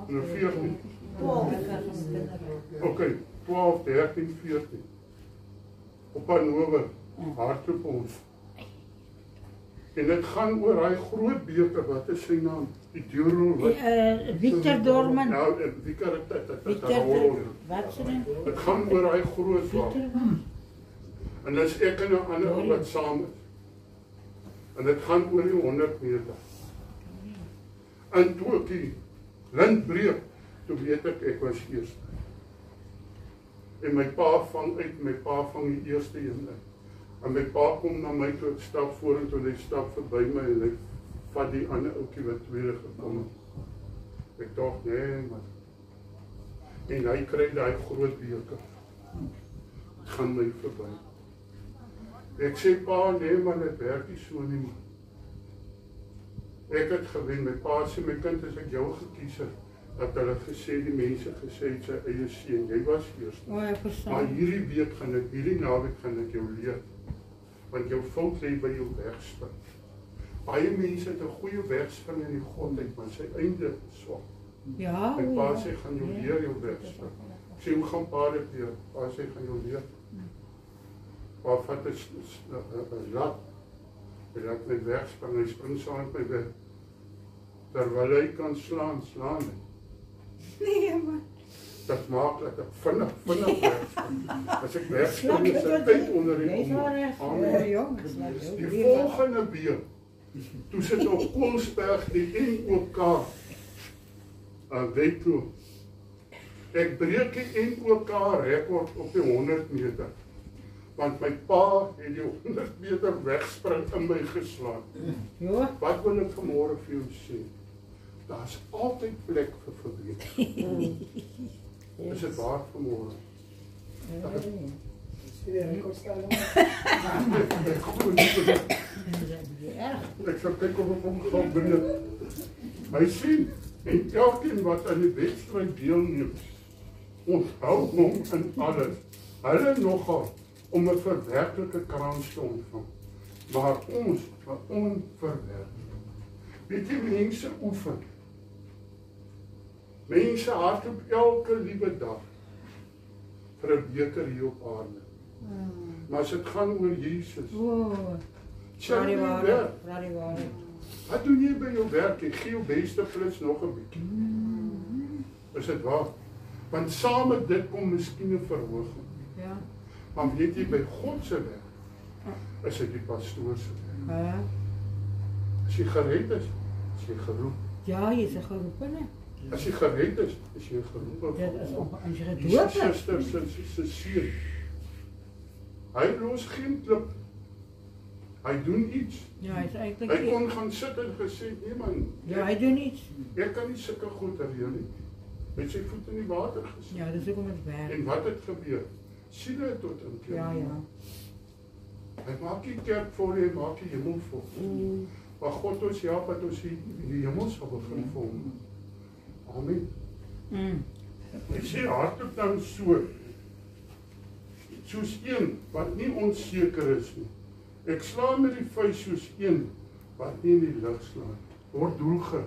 onder 14. Oké, 12, 13, 14. Op Hannover, hardloop ons. En dit gaan oor hy groot beker, wat is sy naam? Die deurrol wat... Victor Dorman. Nou, Victor, Wat sê jy? het gaan oor hy groot wat. En dis ek en 'n ander ou wat saam is. En dit gaan oor die 100 meter. En toe ek die lint breek, toe weet ek was eerste. En my pa vang uit, my pa vang die eerste een uit. En my pa kom na my toe, ek stap vorentoe en hy stap verby my en hy vat die ander ouetjie wat tweede gekom het. Ek dink, nee man. En hy kry daai groot beker. Het gaan my verby. Ek sê, pa, nee man, dit werk nie so nie man. Ek het gewen, my pa sê, my kind, as ek jou gekies het, dat hulle gesê, die mense gesê het, sy eie seun, jy was eerst. Maar hierdie week gaan ek, hierdie naweek gaan ek jou leer, want jou fout lê by jou wegspring. Baie mense het 'n goeie wegspring in die godheid, maar sy einde is swak. Ja, My pa sê, gaan jou leer jou wegspring. Ek sê, hoe gaan pa dit leer? Pa sê, gaan jou leer. Pa vat 'n lat, hy laat my wegspring, hy spring saam met my weg. Terwyl hy kan slaan hy. nee man. Dat maak dat ek vinnig wegspring. As ek wegspring, is ek tyd onder die om. Die volgende weer, toe sit op Koolsberg die NOK wedloop. Ek breek die NOK rekord op die 100 meter. Want my pa het die 100 meter wegspring in my geslaan. Wat wil ek vanmôre vir jou sê? Daar's altyd plek vir verbetering. Is dit waar vanmôre? Ek sal kyk of ek hom gaan binne. Hy sien, en elkeen wat aan die wedstryd deelneem, onthou hom in alles. Hulle nogal om 'n verwerklike krans te ontvang. Maar ons, 'n onverwerklike. Weet jy, mense oefen. Mense hardloop elke liewe dag vir 'n beker hier op aarde. Maar as dit gaan oor Jesus, sal jy werk. Wat doen jy by jou werk? Jy gee jou beste plus nog 'n bietjie. Is dit waar? Want saam met dit kom miskien 'n verhoging. Ja. Maar weet jy, by God se werk, is dit die pastoor se werk. As jy gered is jy geroep. Ja, jy is 'n geroepene. As jy gered is jy geroep. Dit is ook as jy Die gedoop suster is. se seun. Hy los geen klip. Hy doen iets. Ja, hy is eintlik. Hy kon gaan sit en gesê, nee man. Ja, hy doen iets. Ek kan nie sulke goed reël nie. Hy het sy voet in die water gesit. Ja, dis hoekom dit werk. En wat het gebeur? Sien hy tot inkeer. Ja. Hy maak die kerk vol, hy maak die hemel vol. Maar God ons help dat ons die hemel sal begin vol. Amen. Ek sê hardop dan soos een wat nie onseker is nie. Ek slaan met die vuis soos een wat nie in die lug slaan. Word doelgerig.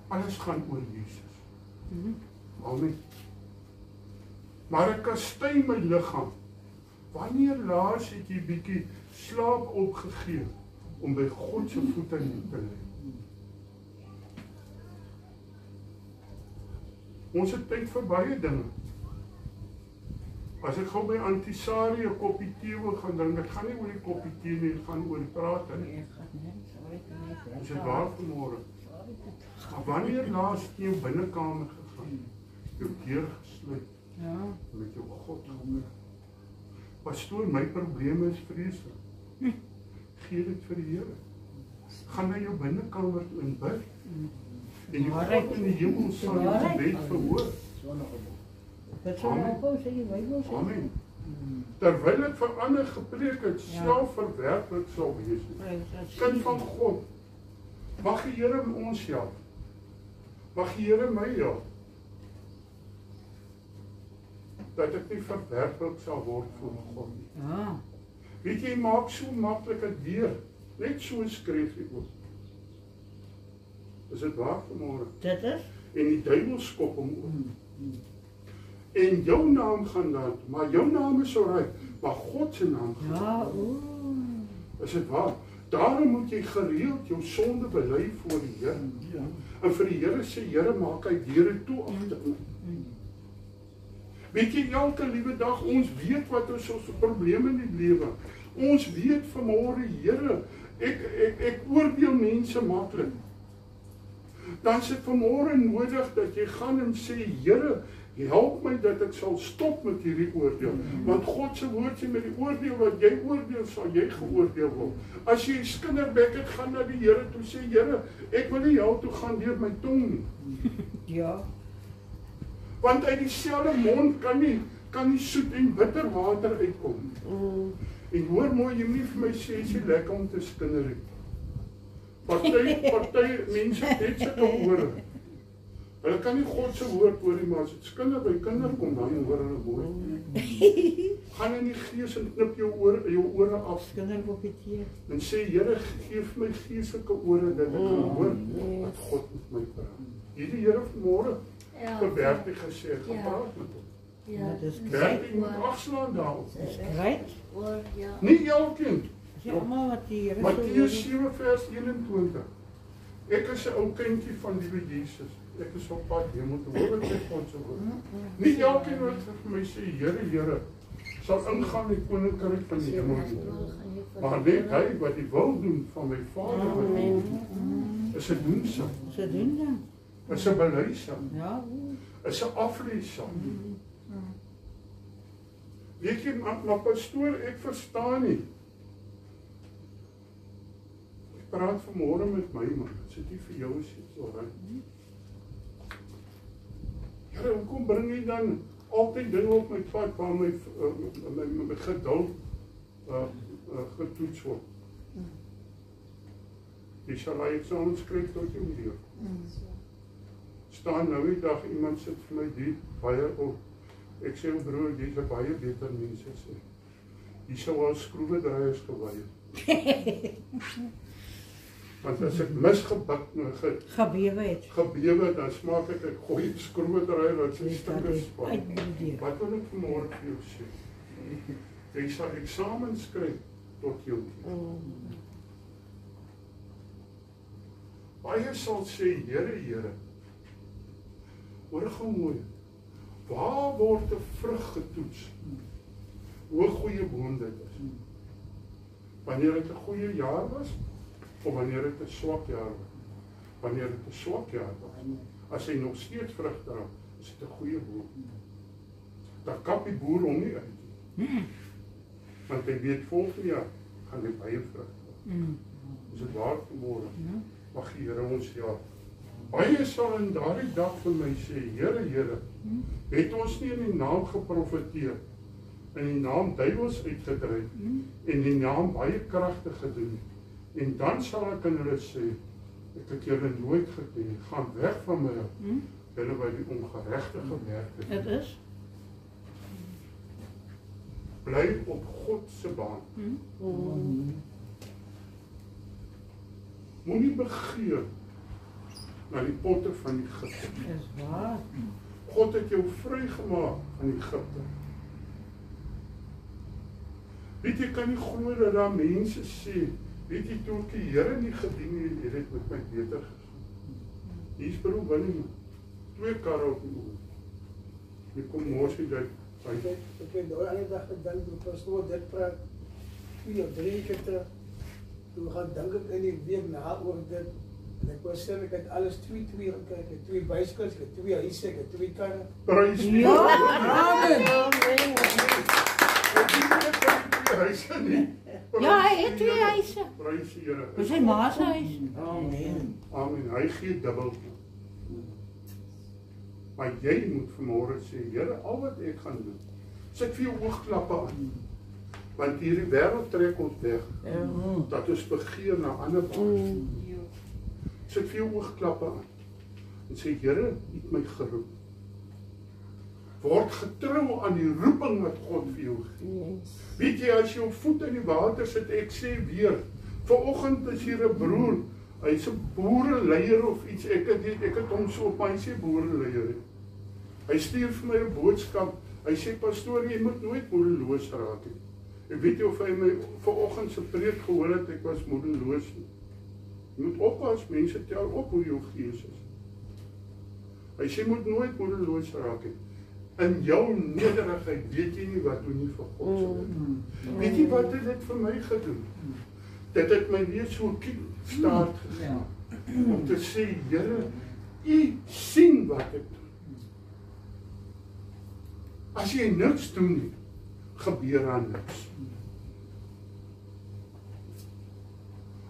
Alles gaan oor Jesus. Amen. Maar ek kastei my liggaam. Wanneer laas het jy bietjie slaap opgegee om by God se voete te lê? Ons het tyd vir baie dinge. As ek gou by Antisari 'n koppie tee wil gaan drink, dit gaan nie oor die koppie tee nie, dit gaan oor die praat nie. Ons het waar vanmôre. Maar wanneer laas jy jou binnekamer gegaan, jou deur gesluit, met jou God gehoor? Pastoor, my probleem is vreeslik. Gee dit vir die Here. Gaan na jou binnekamer toe en bid. En die God in die hemel sal jou gebed verhoor. Amen. Terwyl ek vir ander gepreek het, selfverwerklik sal wees. Kind van God, mag die Here ons help. Mag die Here my help. Dat ek nie verwerklik sal word voor God nie. Weet jy, maak so maklik 'n deur, net so skryf jy oop. Is dit waar vanmôre? Dit is? En die duiwel skop hom oop. En jou naam gaan daar, maar jou naam is alright, maar God se naam gaan. Ja, Is dit waar? Daarom moet jy gereeld jou sonde bely voor die Here. Ja. En vir die Here sê, Here, maak hy deure toe agter my. Weet jy, elke liewe dag, ons weet wat is ons probleme in die lewe. Ons weet vanmôre, Here, ek oordeel mense maklik. Dan is dit vanmôre nodig dat jy gaan en sê, Here, help my dat ek sal stop met hierdie oordeel. Want God se woord sê, met die oordeel wat jy oordeel, sal jy geoordeel word. As jy 'n skinderbek het, gaan na die Here toe sê, Here, ek wil nie jou toe gaan deur my tong nie. Ja. Want uit dieselfde mond kan nie soet en bitter water uitkom. En hoor mooi, jy moet nie vir my sê, is nie lekker om te skinder nie. Party mense het sulke ore. Hulle kan nie God se woord hoor nie, maar as dit skinder by kinder kom, dan hoor hulle woord. Gaan in die gees en knip jou ore af. Skinder op die teer. En sê, Here, geef my geestelike ore dat ek kan hoor wat God met my praat. Hierdie Here vanmôre vir Bertie gesê, gaan praat met hom. Ja, dis Bertie moet afslaan daarop. Right? Nie elkeen. Ja, maar wat die Here Matteus 7 vers 21. Ek is 'n ou kindjie van die Here Jesus. Ek is op pad hemel toe, hoor wat sê God se woord. Nie elkeen wat vir my sê, Here, Here, sal ingaan in die koninkryk van die hemel nie. Maar net hy wat die wil doen van my Vader wat doen, is 'n doensaam. Ze doen dan. Is 'n belysaam. Ja. Is 'n afleesaam. Weet jy, maar pastoor, ek verstaan nie. Ek praat vanmôre met my man. Dit sit nie vir jou as iets alright. Here, hoekom bring jy dan altyd dinge op my pad waar my geduld getoets word? Jy sal hy eksamen skryf tot jy deur. Staan nou die dag, iemand sit vir my die baie op. Ek sê, broer, dis 'n baie beter mense sê. Jy sou al skroewedraaiers gewy het. Want as ek misgebuk gebewe, dan smaak ek gooi skroewedraaier wat sy stukke span. Wat wil ek vanmôre vir jou sê? Jy sal eksamen skryf tot jou deur. Baie sal sê, Here, Here, hoor gou mooi, waar word 'n vrug getoets? Hoe goeie boom dit is. Wanneer dit 'n goeie jaar was, of wanneer dit 'n swak jaar was. Wanneer dit 'n swak jaar was, as hy nog steeds vrug dra, is dit 'n goeie boom. Dan kap die boer hom nie uit nie. Want hy weet volgende jaar gaan hy baie vrug dra. Is dit waar vanmôre? Mag die Here ons help. Baie sal in daardie dag vir my sê, Here, Here, het ons nie in die naam geprofeteer, in die naam duiwels uitgedryf, en die naam baie kragte gedoen. En dan sal ek aan hulle sê, ek het julle nooit geken, gaan weg van my, julle by die ongeregtige werke. Het is? Bly op God se baan. Moenie begeer na die potte van Egipte. Is waar. God het jou vrygemaak van Egipte. Weet jy, kan nie glo dat daar mense sê, weet jy, toe ek die Here nie gedien het, het met my beter gegaan. Hier's broer Willem, 2 karre op die oor. Jy kom morsie dit. Ek het nou aan die dag gedink, toe pastoor dit praat, 2 of 3 keer terug, toe gaan dink ek in die week na oor dit, en ek was sê, ek het alles 2 gekyk, ek het 2 byskels, ek het 2 huise, ek het 2 karre. Prys die Ja, Here. amen. Huise nie. Ja, hy het 2 huise. Prys die Here. Dis sy ma se huis. Amen. Amen. Hy gee dubbel. Maar jy moet vanmôre sê, Here, al wat ek gaan doen, sit vir jou oogklappe aan. Want hierdie wêreld trek ons weg. Dat ons begeer na ander baans. Sit vir jou oogklappe aan. En sê, Here, U het my geroep. Word getrou aan die roeping wat God vir jou gee. Weet jy, as jy jou voet in die water sit, ek sê weer, vanoggend is hier 'n broer, hy's 'n boereleier of iets, ek het hom so op my sê boereleier. Hy stuur vir my 'n boodskap, hy sê, pastoor, jy moet nooit moedeloos raak nie. Ek weet nie of hy my vanoggend se preek gehoor het, ek was moedeloos nie. Jy moet oppas, mense tel op hoe jou gees is. Hy sê, moet nooit moedeloos raak nie. In jou nederigheid weet jy nie wat doen nie vir God sal doen. Weet jy wat het dit vir my gedoen? Dit het my weer so staat gestaan. Om te sê, Here, U sien wat ek doen. As jy niks doen nie, gebeur daar niks.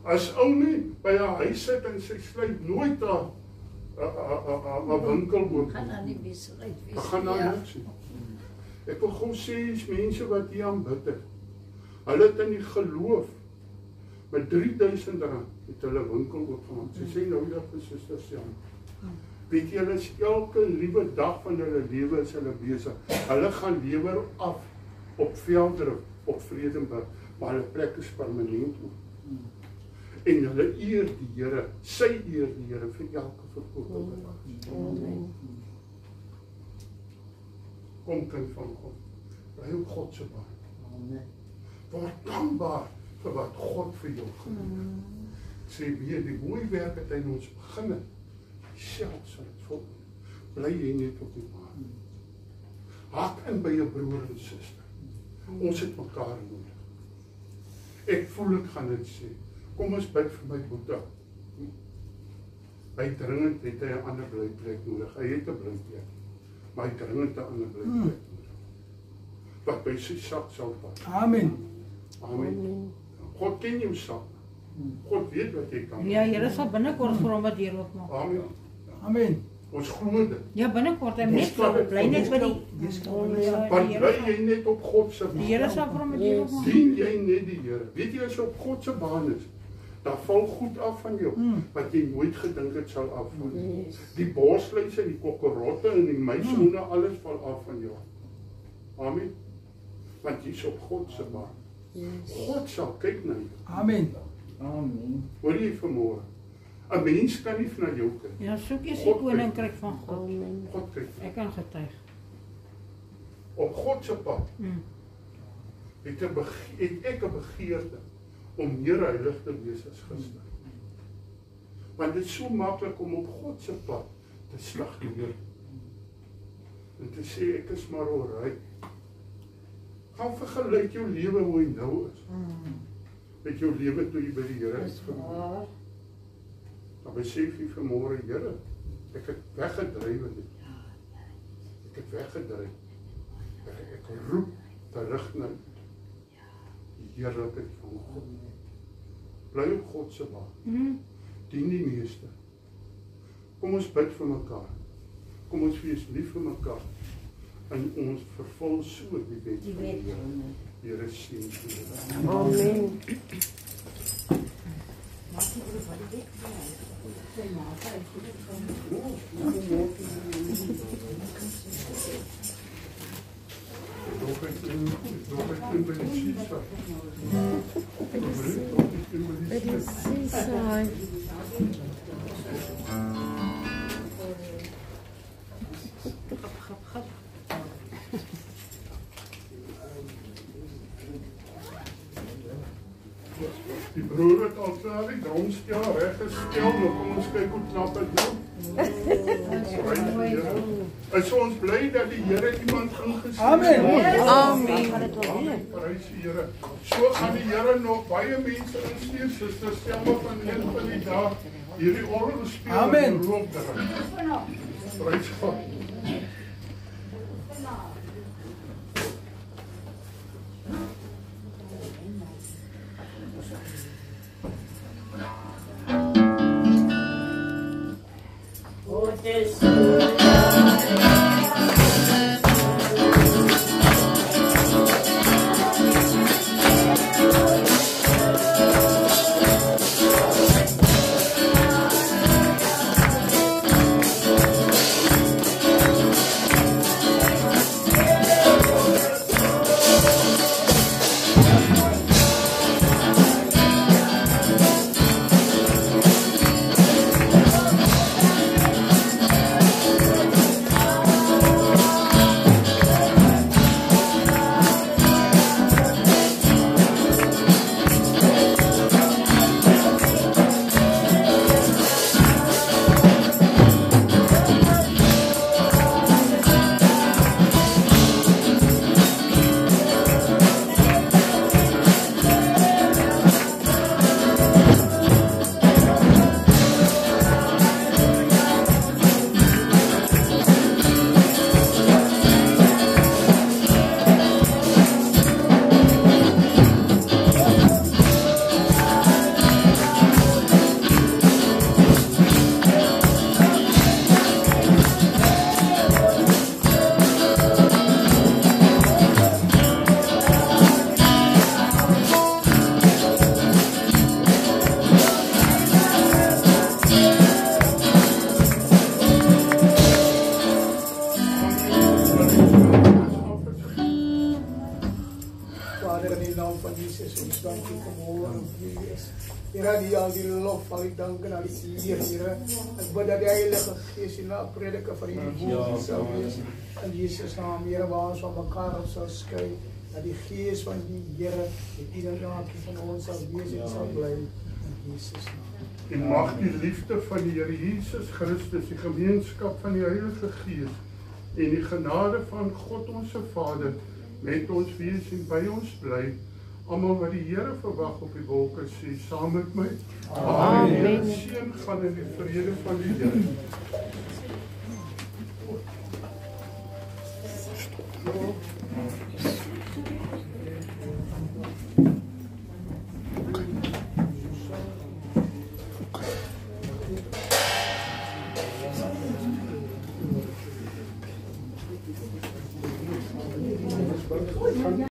As ou nie by 'n huis sit en sy sluit nooit 'n winkel oop. Gaan dan nie besluit wees. Ek gaan nou niks nie. Ek wil gou sê, is mense wat hier aanbid het. Hulle het in die geloof met R3000 het hulle winkel oopgemaak. Sy sê nou dat vir Suster Jan. Weet jy, hulle is elke liewe dag van hulle lewe is hulle besig. Hulle gaan lewer af op Veldrif, op Vredenburg, maar hulle plek is permanent ook. En hulle eer die Here, sy eer die Here vir elke verkoop. Kom kind van God, bly op God se baan. Word dankbaar vir wat God vir jou gedoen het. Sê weer, die mooi werk het hy in ons begin het, self sal het volg. Bly jy net op die baan. Haak in by jou broer en suster. Ons het mekaar nodig. Ek voel ek gaan dit sê. Kom ons bid vir my boeta. Hy dringend het hy 'n ander blyplek nodig. Hy het 'n blyplek, maar hy dringend 'n ander blyplek nodig. Wat by sy sak sal pas. Amen. Amen. God ken jou sak. God weet wat jy kan. Ja, Here sal binnekort vir hom wat deur oopmaak. Amen. Amen. Ons glo dit. Ja, binnekort hy net bly net by die. Want bly jy net op God se baan. Die Here sal vir hom deur oopmaak. Dien jy net die Here. Weet jy, as jy op God se baan is, dan val goed af van jou, wat jy nooit gedink het sal afval. Die borsluise, die kokkerotte en die muishoene, alles val af van jou. Amen. Want jy is op God se baan. God sal kyk na jou. Amen. Amen. Hoor jy vanmôre? 'n Mens kan nie na jou kyk. Ja, soek jy die koninkryk van God. God kyk. Ek kan getuig. Op God se pad het ek 'n begeerte om meer heilig te wees as gister. Want dit is so maklik om op God se pad te slagteer. En te sê ek is maar alright. Gaan vergelyk jou lewe hoe hy nou is. Met jou lewe toe jy by die Here is gekom. Dan besef jy vanmôre, Here, ek het weggedryf in dit. Ek het weggedryf. Ek roep terug na die heerlikheid van God. Bly op God se baan. Dien die Meester. Kom ons bid vir mekaar. Kom ons wees lief vir mekaar. En ons vervul so die wet van die Here. Here seën julle. Amen. Die broer het al klaar die dromstel reggestel, nou kom ons kyk hoe knap dit doen. Is ons bly dat die Here iemand ingestuur het. Amen. Amen. Prys die Here. So gaan die Here nog baie mense instuur, Suster Selma van een van die dae hierdie orgel speel. Amen. Prys God. Here die al die lof, al die dank en al die eer, Here. Ek bid dat die Heilige Gees en na prediker van die woord sal wees. In Jesus naam, Here, waar ons van mekaar af sal skei, dat die Gees van die Here met ieder van ons sal wees en sal bly. In Jesus naam. En mag die liefde van die Here Jesus Christus, die gemeenskap van die Heilige Gees en die genade van God onze Vader met ons wees en by ons bly. Almal wat die Here verwag op die wolke sê saam met my. Amen. Seën gaan in die vrede van die Here.